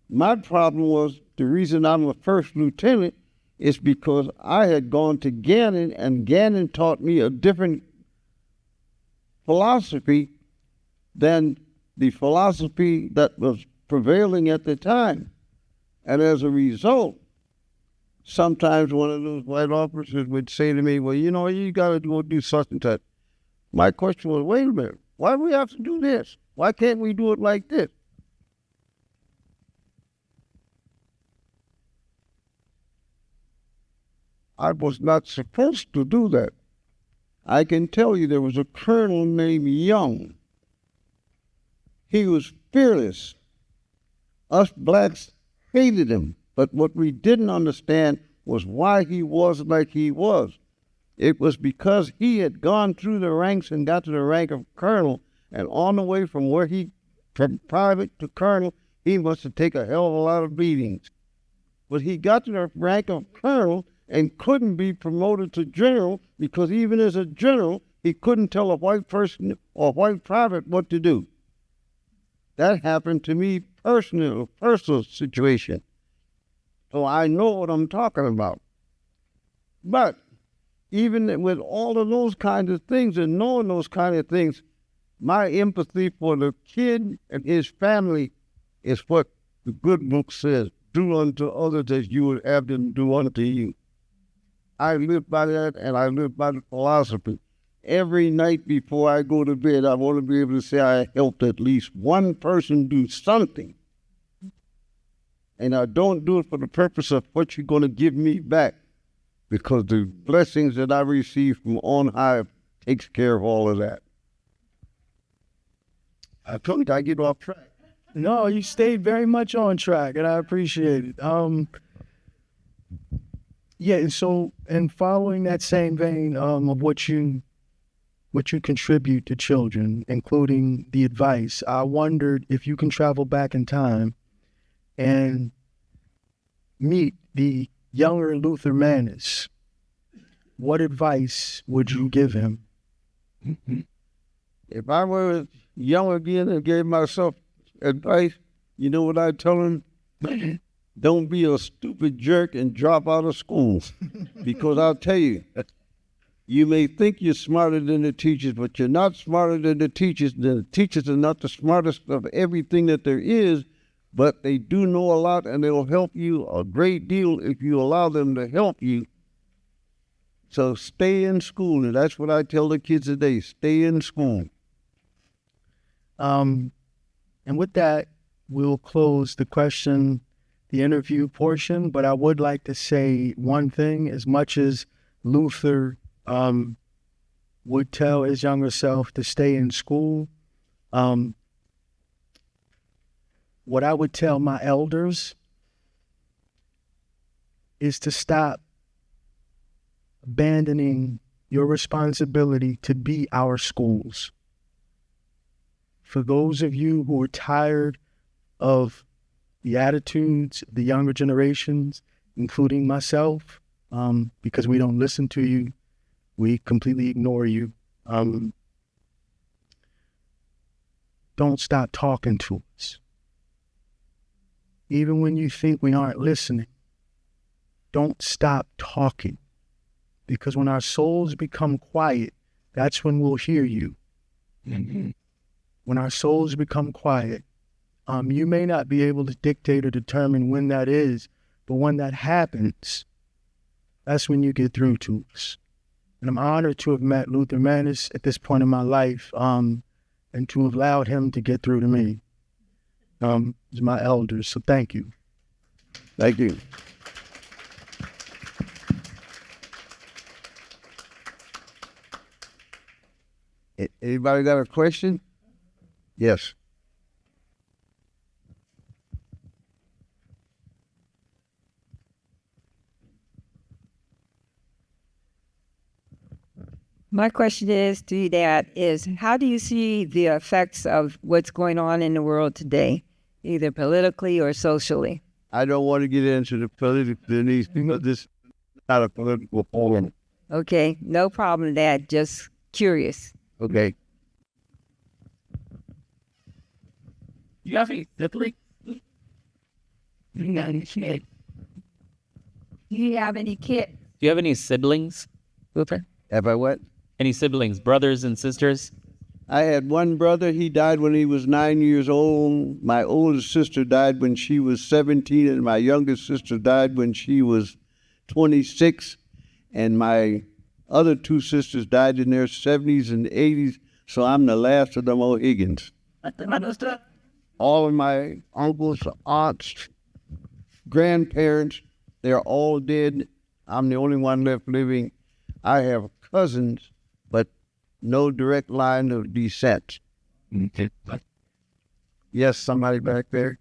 My problem was, the reason I'm a first lieutenant is because I had gone to Gannon, and Gannon taught me a different philosophy than the philosophy that was prevailing at the time. And as a result, sometimes one of those white officers would say to me, well, you got to go do such and such. My question was, wait a minute, why do we have to do this? Why can't we do it like this? I was not supposed to do that. I can tell you there was a colonel named Young. He was fearless. Us blacks hated him, but what we didn't understand was why he was like he was. It was because he had gone through the ranks and got to the rank of colonel, and on the way from private to colonel, he must have taken a hell of a lot of beatings. But he got to the rank of colonel and couldn't be promoted to general, because even as a general, he couldn't tell a white person or a white private what to do. That happened to me personal situation. So I know what I'm talking about. But even with all of those kinds of things and knowing those kind of things, my empathy for the kid and his family is what the good book says: do unto others as you would have them do unto you. I live by that, and I live by the philosophy. Every night before I go to bed, I want to be able to say I helped at least one person do something. And I don't do it for the purpose of what you're going to give me back, because the blessings that I receive from on high takes care of all of that. I told you I get off track. No, you stayed very much on track, and I appreciate it. Yeah, and so, and following that same vein of what you contribute to children, including the advice, I wondered if you can travel back in time and meet the younger Luther Manus, what advice would you give him? If I were young again and gave myself advice, you know what I'd tell him? Don't be a stupid jerk and drop out of school. Because I'll tell you, you may think you're smarter than the teachers, but you're not smarter than the teachers. The teachers are not the smartest of everything that there is, but they do know a lot, and they'll help you a great deal if you allow them to help you. So stay in school, and that's what I tell the kids today, stay in school. And with that, we'll close the interview portion, but I would like to say one thing. As much as Luther would tell his younger self to stay in school, what I would tell my elders is to stop abandoning your responsibility to be our schools. For those of you who are tired of the attitudes of the younger generations, including myself, because we don't listen to you, we completely ignore you. Don't stop talking to us. Even when you think we aren't listening, don't stop talking. Because when our souls become quiet, that's when we'll hear you. Mm-hmm. When our souls become quiet, you may not be able to dictate or determine when that is, but when that happens, that's when you get through to us. And I'm honored to have met Luther Manus at this point in my life, and to have allowed him to get through to me. As my elders, so thank you. Thank you. Anybody got a question? Yes. My question is to that is, how do you see the effects of what's going on in the world today, either politically or socially? I don't want to get into the political because this is not a political forum. Okay, no problem, Dad. Just curious. Okay. You have any siblings? You got any kids? Do you have any kids? Do you have any siblings, Luther? Have I what? Any siblings, brothers and sisters? I had one brother. He died when he was 9 years old. My oldest sister died when she was 17, and my youngest sister died when she was 26. And my other two sisters died in their 70s and 80s, so I'm the last of the Mohegans. All of my uncles, aunts, grandparents, they're all dead. I'm the only one left living. I have cousins, but no direct line of descent. Yes, somebody back there.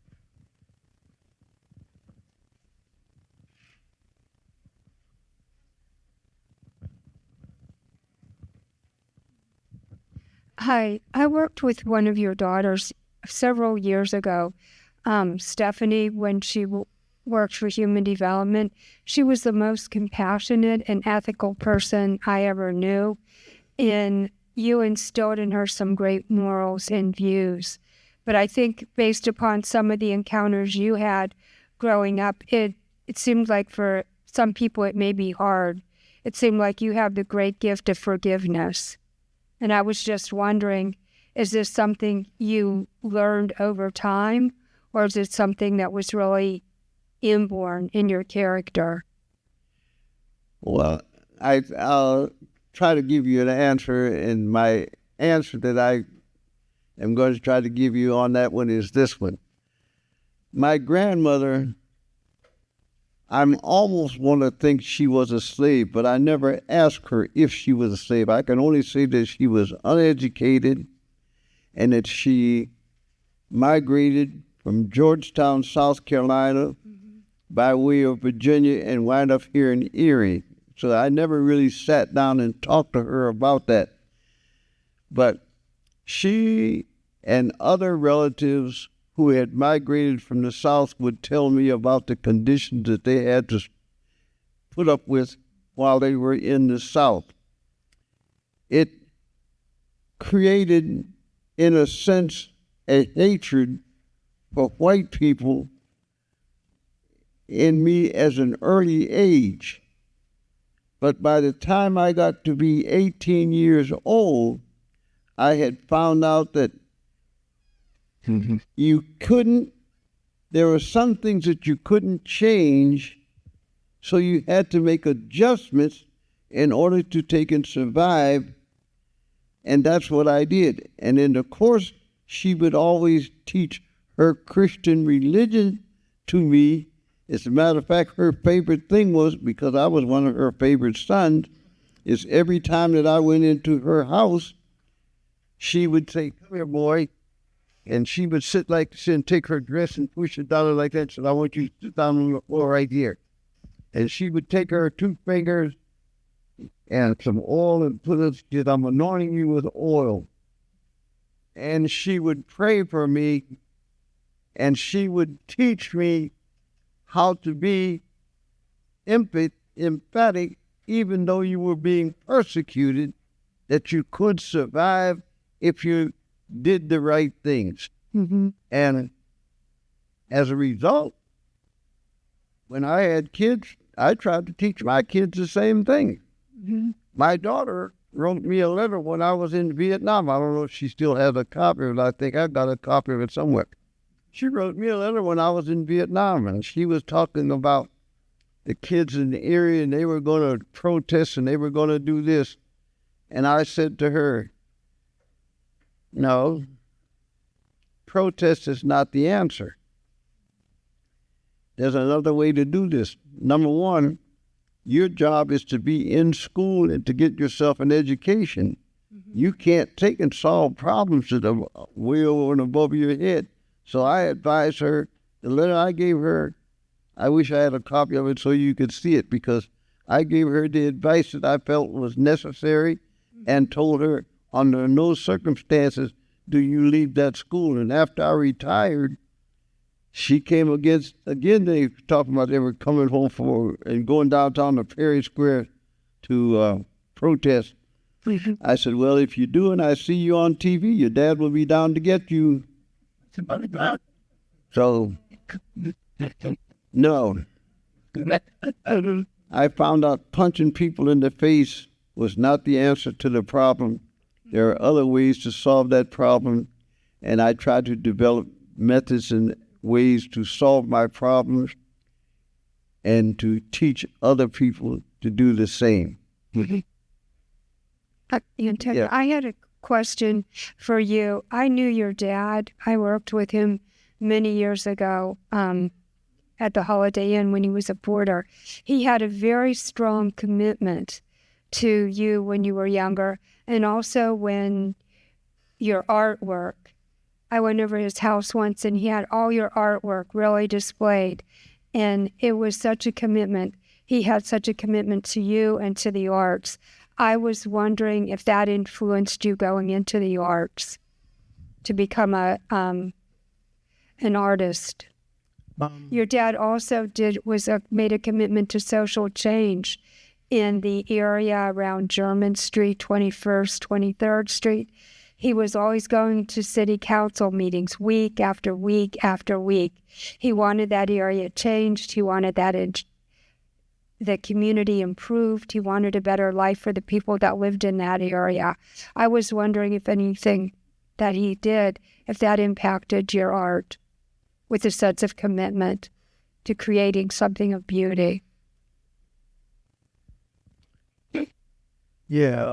Hi, I worked with one of your daughters several years ago, Stephanie, when she worked for human development. She was the most compassionate and ethical person I ever knew, and you instilled in her some great morals and views. But I think based upon some of the encounters you had growing up, it seemed like for some people it may be hard. It seemed like you have the great gift of forgiveness. And I was just wondering, is this something you learned over time, or is it something that was really inborn in your character? Well, I'll try to give you an answer, and my answer that I am going to try to give you on that one is this one. My grandmother, I'm almost want to think she was a slave, but I never asked her if she was a slave. I can only say that she was uneducated and that she migrated from Georgetown, South Carolina, by way of Virginia and wound up here in Erie. So I never really sat down and talked to her about that. But she and other relatives who had migrated from the South would tell me about the conditions that they had to put up with while they were in the South. It created, in a sense, a hatred for white people in me as an early age. But by the time I got to be 18 years old, I had found out that there were some things that you couldn't change, so you had to make adjustments in order to take and survive, and that's what I did. And in the course, she would always teach her Christian religion to me. As a matter of fact, her favorite thing was, because I was one of her favorite sons, is every time that I went into her house, she would say, "Come here, boy." And she would sit like this and take her dress and push it down like that. So I want you to sit down on the floor right here. And she would take her 2 fingers and some oil and put it, she said, "I'm anointing you with oil." And she would pray for me, and she would teach me how to be emphatic, even though you were being persecuted, that you could survive if you did the right things. And as a result, when I had kids, I tried to teach my kids the same thing. My daughter wrote me a letter when I was in Vietnam. I don't know if she still has a copy of it. I think I've got a copy of it somewhere. She wrote me a letter when I was in Vietnam, and she was talking about the kids in the area, and they were going to protest, and they were going to do this. And I said to her, "No, protest is not the answer. There's another way to do this. Number one, your job is to be in school and to get yourself an education. You can't take and solve problems that are way over and above your head." So I advised her, the letter I gave her, I wish I had a copy of it so you could see it, because I gave her the advice that I felt was necessary and told her, under no circumstances do you leave that school. And after I retired, she came against, again, they were talking about they were coming home and going downtown to Perry Square to protest. I said, "Well, if you do and I see you on TV, your dad will be down to get you." So, no. I found out punching people in the face was not the answer to the problem. There are other ways to solve that problem, and I tried to develop methods and ways to solve my problems and to teach other people to do the same. Antonio, I had a question for you. I knew your dad. I worked with him many years ago at the Holiday Inn when he was a porter. He had a very strong commitment to you when you were younger, and also when your artwork. I went over his house once, and he had all your artwork really displayed, and it was such a commitment. He had such a commitment to you and to the arts. I was wondering if that influenced you going into the arts to become an artist. Your dad also made a commitment to social change in the area around German Street, 21st, 23rd Street. He was always going to city council meetings week after week after week. He wanted that area changed. He wanted the community improved. He wanted a better life for the people that lived in that area. I was wondering if anything that he did, if that impacted your art with a sense of commitment to creating something of beauty. Yeah.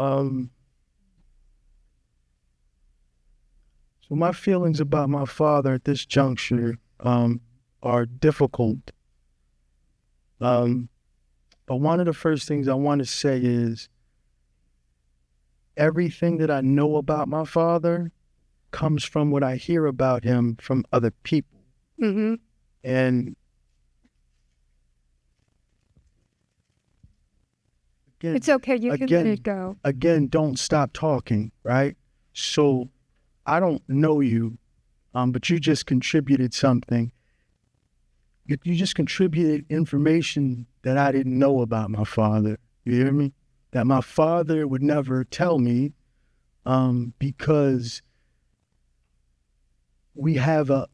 So my feelings about my father at this juncture are difficult. But one of the first things I want to say is everything that I know about my father comes from what I hear about him from other people. Mm-hmm. And again, It's okay. You can let again, it go. again, don't stop talking, right? So I don't know you, but you just contributed something. You just contributed information that I didn't know about my father. You hear me? That my father would never tell me, because we have a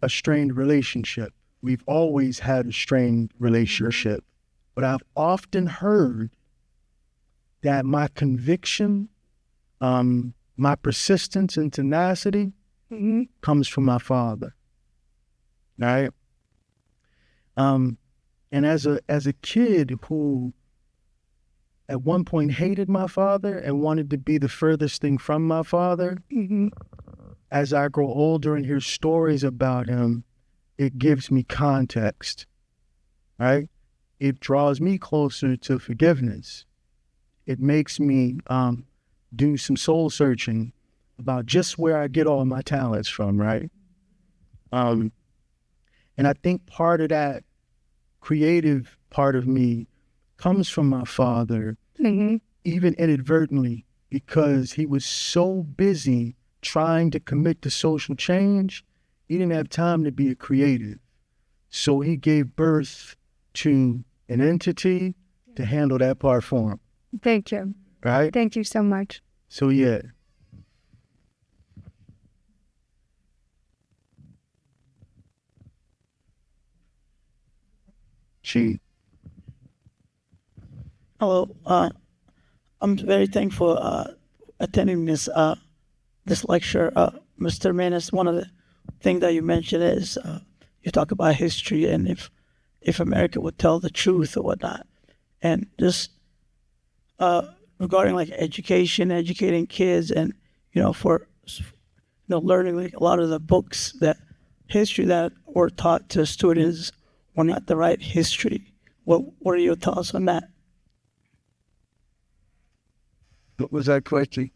strained relationship. We've always had a strained relationship. But I've often heard that my conviction, my persistence and tenacity Hmm. comes from my father. Right? And as a kid who at one point hated my father and wanted to be the furthest thing from my father, Hmm. as I grow older and hear stories about him, it gives me context, right? It draws me closer to forgiveness. It makes me do some soul searching about just where I get all my talents from, right? And I think part of that creative part of me comes from my father, Hmm. even inadvertently, because he was so busy trying to commit to social change, he didn't have time to be a creative. So he gave birth to an entity to handle that part for him, Thank you. right? Thank you so much. So yeah. She Hello. I'm very thankful attending this lecture. Mr. Manus, one of the things that you mentioned is you talk about history and if America would tell the truth or whatnot, and just regarding like education, educating kids, and for learning like a lot of the books that history that were taught to students were not the right history. What are your thoughts on that? What was that question?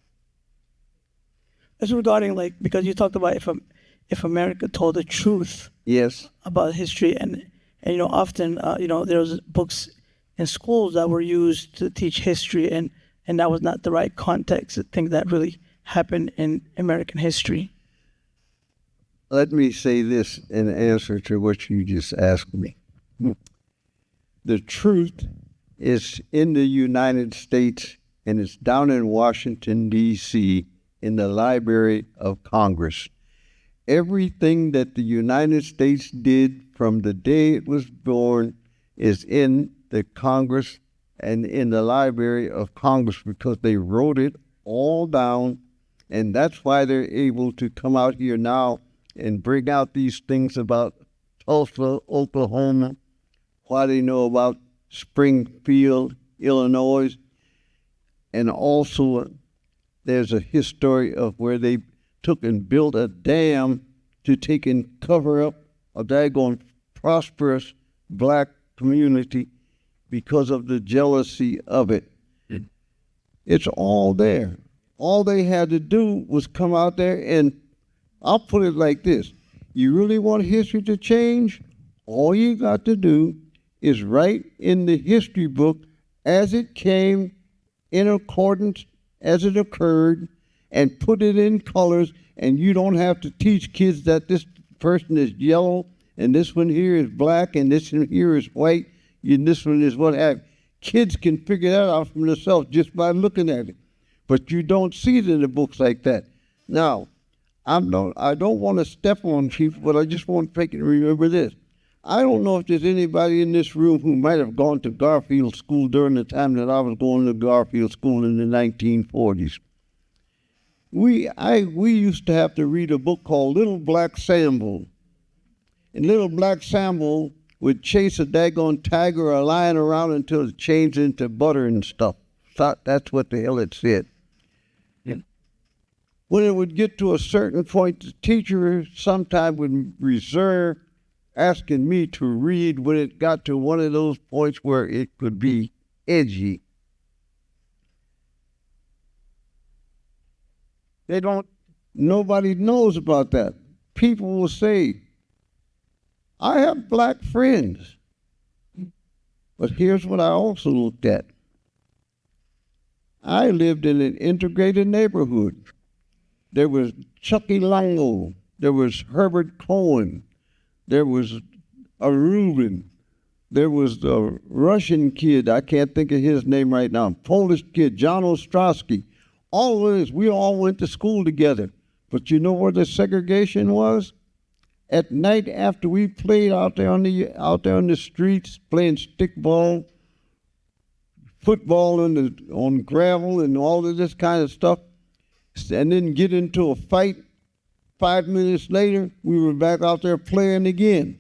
It's regarding like because you talked about if America told the truth Yes. about history and often there was books in schools that were used to teach history and that was not the right context of things that really happened in American history. Let me say this in answer to what you just asked me. The truth is in the United States, and it's down in Washington, D.C., in the Library of Congress. Everything that the United States did from the day it was born is in the Congress and in the Library of Congress because they wrote it all down, and that's why they're able to come out here now and bring out these things about Tulsa, Oklahoma, why they know about Springfield, Illinois, and also there's a history of where they took and built a dam to take and cover up a daggone prosperous black community because of the jealousy of it. It's all there. All they had to do was come out there and I'll put it like this. You really want history to change? All you got to do is write in the history book as it came in accordance as it occurred and put it in colors, and you don't have to teach kids that this person is yellow and this one here is black and this one here is white and this one is what have you. Kids can figure that out for themselves just by looking at it. But you don't see it in the books like that. Now, I don't want to step on people, but I just want to take and remember this. I don't know if there's anybody in this room who might have gone to Garfield School during the time that I was going to Garfield School in the 1940s. We used to have to read a book called Little Black Sambo. And Little Black Sambo would chase a daggone tiger or a lion around until it changed into butter and stuff. That's what the hell it said. When it would get to a certain point, the teacher sometimes would reserve asking me to read when it got to one of those points where it could be edgy. Nobody knows about that. People will say, I have black friends. But here's what I also looked at. I lived in an integrated neighborhood. There was Chucky Lango, there was Herbert Cohen, there was a Reuben, there was the Russian kid, I can't think of his name right now, Polish kid, John Ostrowski. All of this, we all went to school together. But you know where the segregation was? At night after we played out there on the streets, playing stickball, football on gravel and all of this kind of stuff, and then get into a fight. 5 minutes later, we were back out there playing again.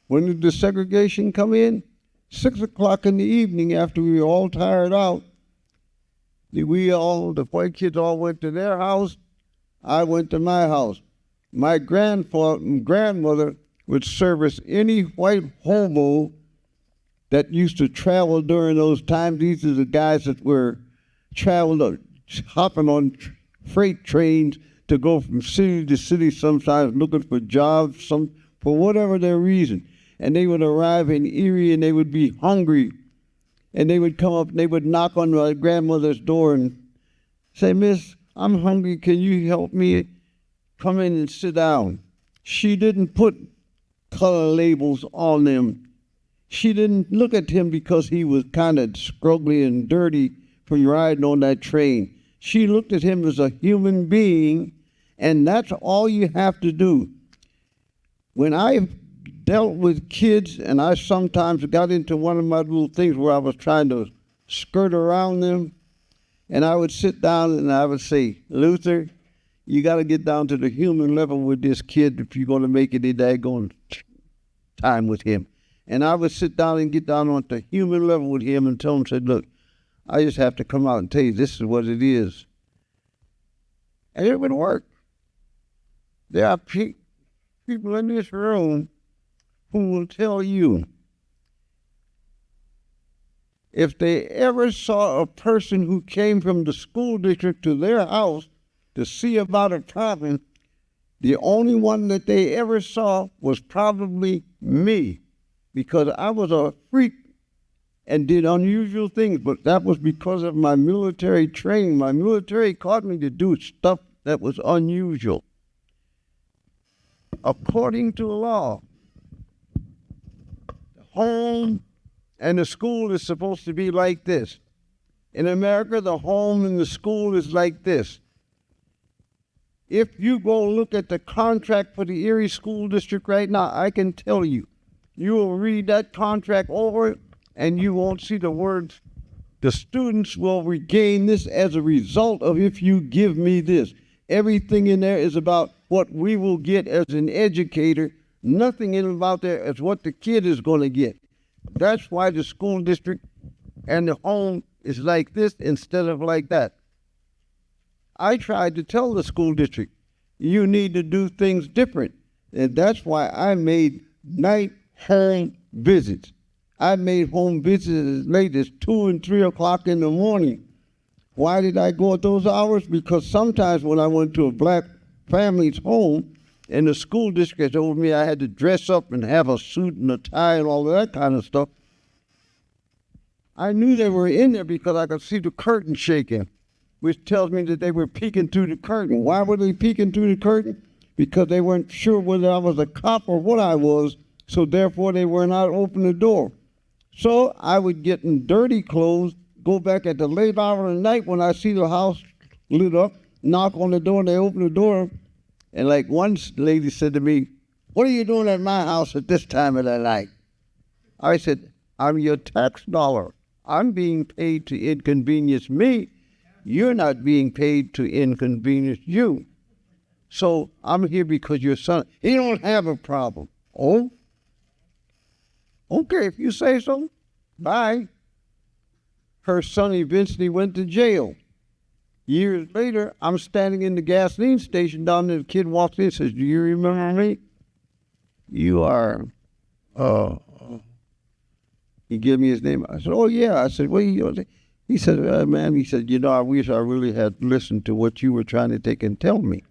When did the segregation come in? 6 o'clock in the evening after we were all tired out. The white kids all went to their house. I went to my house. My grandmother would service any white hobo that used to travel during those times. These are the guys that were hopping on freight trains to go from city to city, sometimes looking for jobs, for whatever their reason. And they would arrive in Erie and they would be hungry. And they would come up and they would knock on my grandmother's door and say, "Miss, I'm hungry, can you help me? Come in and sit down." She didn't put color labels on them. She didn't look at him because he was kind of scruggly and dirty from riding on that train. She looked at him as a human being, and that's all you have to do. When I dealt with kids, and I sometimes got into one of my little things where I was trying to skirt around them, and I would sit down and I would say, "Luther, you got to get down to the human level with this kid if you're going to make it a daggone time with him." And I would sit down and get down on the human level with him and tell him, said, "Look, I just have to come out and tell you this is what it is." And it would work. There are people in this room who will tell you if they ever saw a person who came from the school district to their house to see about a problem, the only one that they ever saw was probably me, because I was a freak and did unusual things, but that was because of my military training. My military taught me to do stuff that was unusual. According to law, the home and the school is supposed to be like this. In America, the home and the school is like this. If you go look at the contract for the Erie School District right now, I can tell you, you will read that contract over and you won't see the words, "The students will regain this as a result of if you give me this." Everything in there is about what we will get as an educator. Nothing in about there is what the kid is going to get. That's why the school district and the home is like this instead of like that. I tried to tell the school district, you need to do things different. And that's why I made night home visits. I made home visits as late as 2 and 3 o'clock in the morning. Why did I go at those hours? Because sometimes when I went to a black family's home and the school district told me I had to dress up and have a suit and a tie and all of that kind of stuff, I knew they were in there because I could see the curtain shaking, which tells me that they were peeking through the curtain. Why were they peeking through the curtain? Because they weren't sure whether I was a cop or what I was, so therefore they were not opening the door. So I would get in dirty clothes, go back at the late hour of the night when I see the house lit up, knock on the door, and they open the door. And like one lady said to me, "What are you doing at my house at this time of the night?" I said, "I'm your tax dollar. I'm being paid to inconvenience me. You're not being paid to inconvenience you. So I'm here because your son, he don't have a problem." "Oh, okay, if you say so, bye." Her son eventually went to jail. Years later, I'm standing in the gasoline station down there. The kid walks in and says, "Do you remember me?" "You are, he gave me his name. I said, "Oh, yeah." I said, "What are you doing?" He said, "Man," he said, "I wish I really had listened to what you were trying to take and tell me."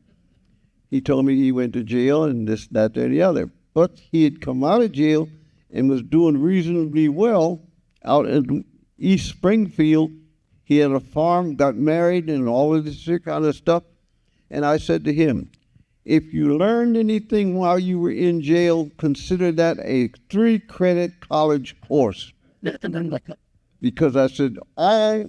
He told me he went to jail and this, that, and the other. But he had come out of jail and was doing reasonably well out in East Springfield. He had a farm, got married, and all of this kind of stuff. And I said to him, if you learned anything while you were in jail, consider that a 3-credit college course. Because I said, all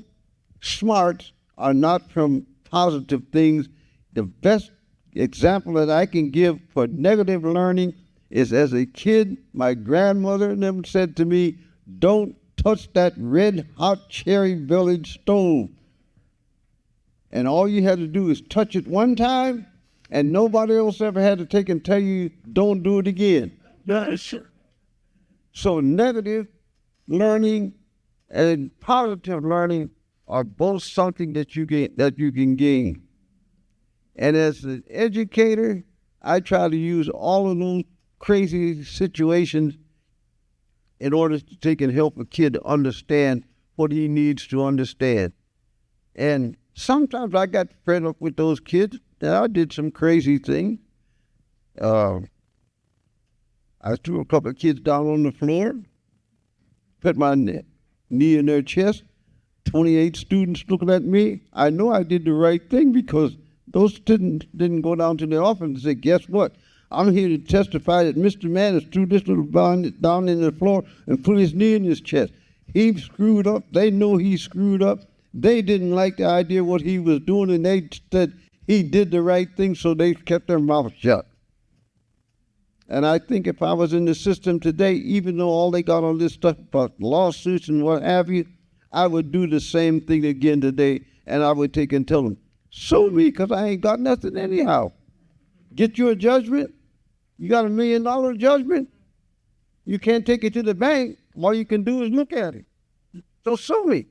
smarts are not from positive things. The best example that I can give for negative learning is, as a kid, my grandmother never said to me, don't touch that red hot Cherry Village stove. And all you had to do is touch it one time, and nobody else ever had to take and tell you, don't do it again. So negative learning and positive learning are both something that you can gain. And as an educator, I try to use all of those crazy situations in order to take and help a kid understand what he needs to understand. And sometimes I got fed up with those kids, and I did some crazy things. I threw a couple of kids down on the floor, put my knee in their chest, 28 students looking at me. I know I did the right thing, because those students didn't go down to the office and say, guess what? I'm here to testify that Mr. Manus threw this little boy down in the floor and put his knee in his chest. He screwed up. They know he screwed up. They didn't like the idea of what he was doing, and they said he did the right thing, so they kept their mouth shut. And I think if I was in the system today, even though all they got on this stuff about lawsuits and what have you, I would do the same thing again today, and I would take and tell them, sue me, because I ain't got nothing anyhow. Get you a judgment. You got $1 million judgment. You can't take it to the bank. All you can do is look at it. So sue me.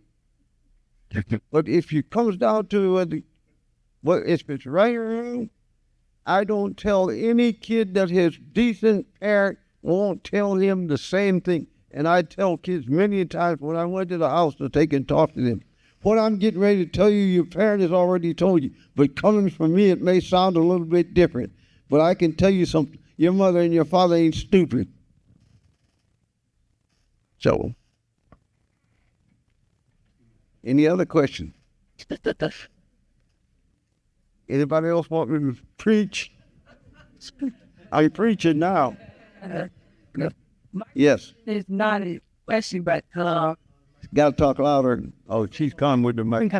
But if it comes down to if it's right or wrong, I don't tell any kid that his decent parent won't tell him the same thing. And I tell kids many times when I went to the house to take and talk to them, what I'm getting ready to tell you, your parent has already told you. But coming from me, it may sound a little bit different. But I can tell you something. Your mother and your father ain't stupid. So, any other questions? Anybody else want me to preach? I'm preaching now. Yes. It's not a question, but Got to talk louder. Oh, she's coming with the mic.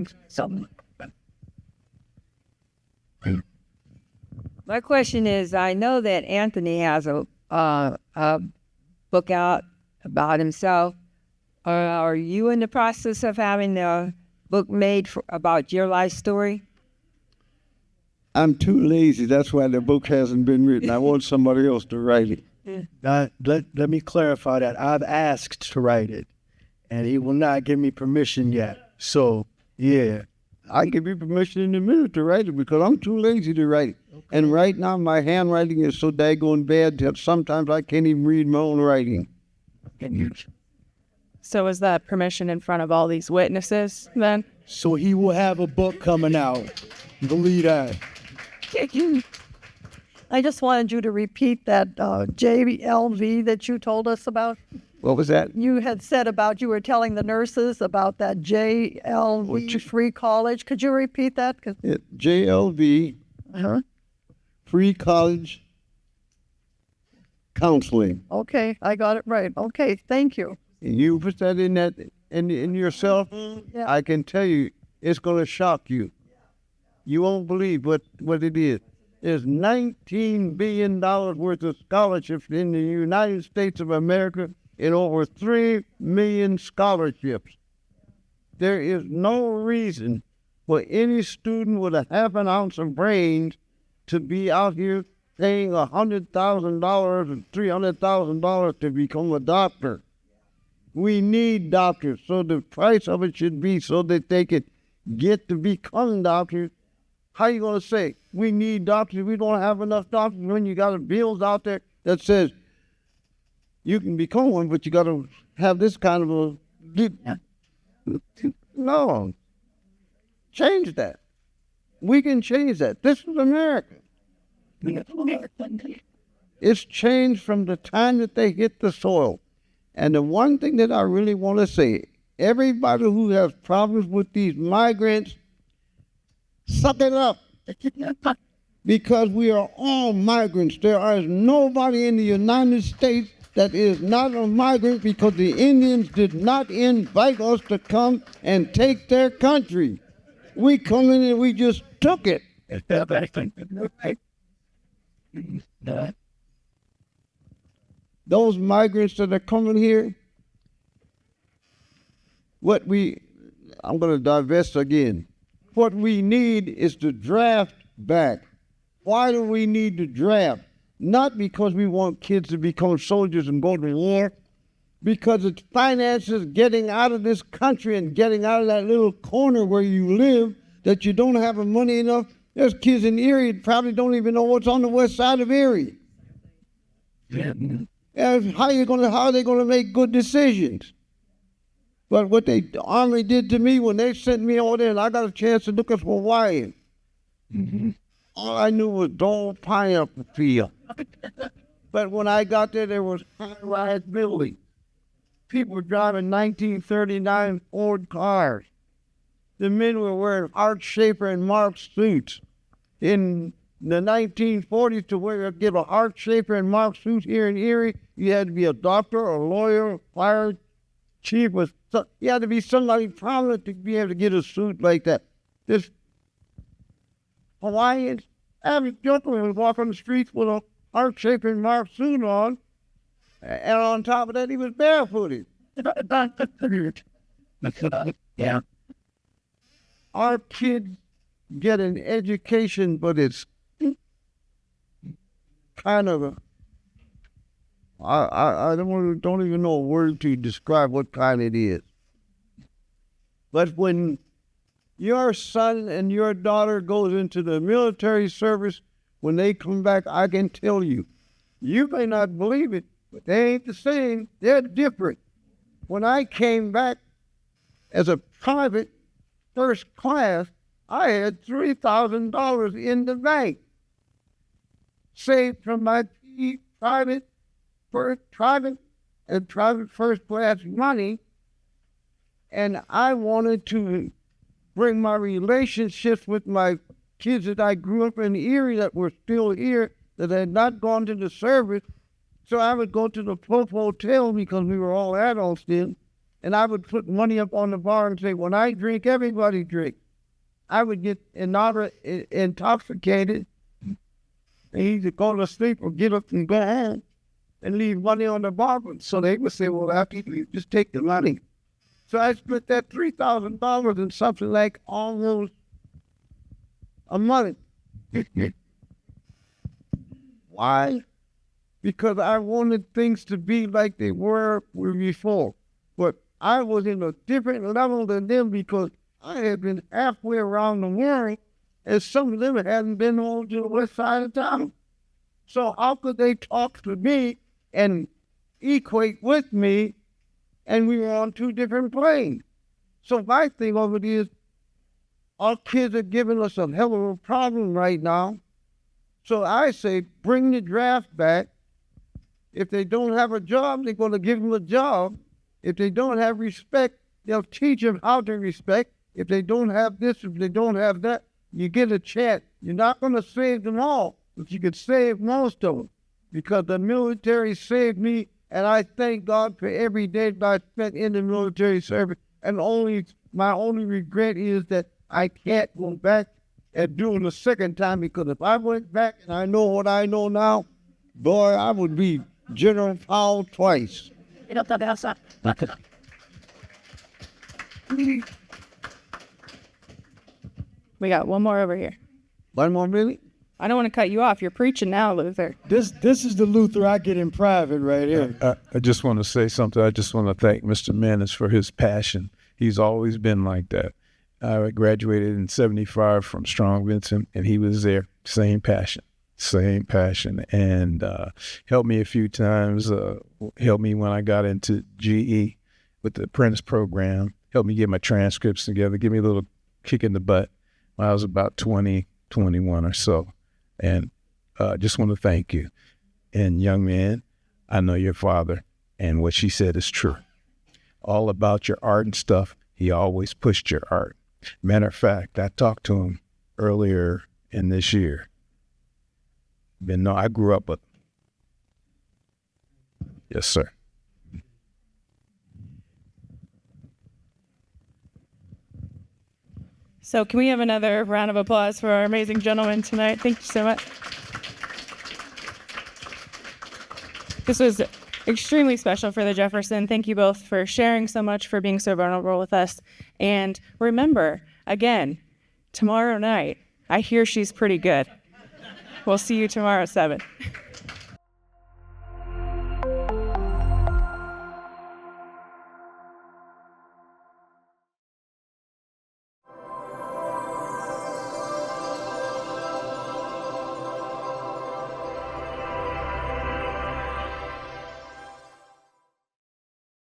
my question is, I know that Anthony has a book out about himself. Are you in the process of having a book made about your life story? I'm too lazy. That's why the book hasn't been written. I want somebody else to write it. Let me clarify that. I've asked to write it, and he will not give me permission yet. So, yeah. I give you permission in a minute to write it, because I'm too lazy to write it. Okay. And right now, my handwriting is so daggone bad that sometimes I can't even read my own writing. So is that permission in front of all these witnesses then? So he will have a book coming out. Believe that. I just wanted you to repeat that JLV that you told us about. What was that? You had said about, you were telling the nurses about that JLV free college. Could you repeat that? JLV, free college counseling. Okay, I got it right. Okay, thank you. You put that in your cell phone, Yeah. I can tell you, it's going to shock you. You won't believe what it is. There's $19 billion worth of scholarships in the United States of America, in over 3 million scholarships. There is no reason for any student with a half an ounce of brains to be out here paying $100,000 and $300,000 to become a doctor. We need doctors, so the price of it should be so that they could get to become doctors. How you going to say, we need doctors, we don't have enough doctors, when you got bills out there that says you can become one, but you got to have this kind of No. Change that. We can change that. This is America. It's changed from the time that they hit the soil. And the one thing that I really want to say, everybody who has problems with these migrants, suck it up. Because we are all migrants. There is nobody in the United States that is not a migrant, because the Indians did not invite us to come and take their country. We come in and we just took it. Those migrants that are coming here, I'm going to divest again. What we need is to draft back. Why do we need to draft? Not because we want kids to become soldiers and go to war, because it's finances getting out of this country and getting out of that little corner where you live, that you don't have the money enough. There's kids in Erie that probably don't even know what's on the west side of Erie. And how are they gonna make good decisions? But what the Army did to me when they sent me over there and I got a chance to look at Hawaii, all I knew was dull pineapple field. But when I got there was high-rise buildings. People were driving 1939 Ford cars. The men were wearing Art Schaefer and Marx suits. In the 1940s, to get a Art Schaefer and Marx suit here in Erie, you had to be a doctor, a lawyer, a fire chief. You had to be somebody prominent to be able to get a suit like that. This Hawaiian average gentleman would walk on the streets with a Art Schaefer and Marx suit on, and on top of that, he was barefooted. Yeah. Our kids get an education, but it's kind of I don't even know a word to describe what kind it is. But when your son and your daughter goes into the military service, when they come back, I can tell you, you may not believe it, but they ain't the same. They're different. When I came back as a private first class, I had $3,000 in the bank, saved from my private first class money, and I wanted to bring my relationships with my kids that I grew up in Erie that were still here, that had not gone to the service. So I would go to the Pope Hotel, because we were all adults then, and I would put money up on the bar and say, when I drink, everybody drink. I would get intoxicated and either go to sleep or get up and go home and leave money on the bar. So they would say, well, after you just take the money. So I spent that $3,000 in something like almost a month. Why? Because I wanted things to be like they were before. But I was in a different level than them, because I had been halfway around the world, and some of them hadn't been on to the west side of town. So how could they talk to me and equate with me, and we were on two different planes? So my thing of it is, our kids are giving us a hell of a problem right now. So I say, bring the draft back. If they don't have a job, they're going to give them a job. If they don't have respect, they'll teach them how to respect. If they don't have this, if they don't have that, you get a chance. You're not going to save them all, but you can save most of them, because the military saved me, and I thank God for every day that I spent in the military service. And my only regret is that I can't go back and do it a second time, because if I went back and I know what I know now, boy, I would be General Powell twice. We got one more over here. One more minute? I don't want to cut you off. You're preaching now, Luther. This is the Luther I get in private right here. I just want to say something. I just want to thank Mr. Manus for his passion. He's always been like that. I graduated in 75 from Strong Vincent, and he was there. Same passion, and helped me a few times. Helped me when I got into GE with the apprentice program. Helped me get my transcripts together. Give me a little kick in the butt when I was about 20, 21 or so. And just want to thank you. And young man, I know your father, and what she said is true. all about your art and stuff. He always pushed your art. Matter of fact, I talked to him earlier in this year. I grew up with him. Yes, sir. So can we have another round of applause for our amazing gentleman tonight? Thank you so much. This was extremely special for the Jefferson. Thank you both for sharing so much, for being so vulnerable with us. And remember, again, tomorrow night, I hear she's pretty good. We'll see you tomorrow at 7.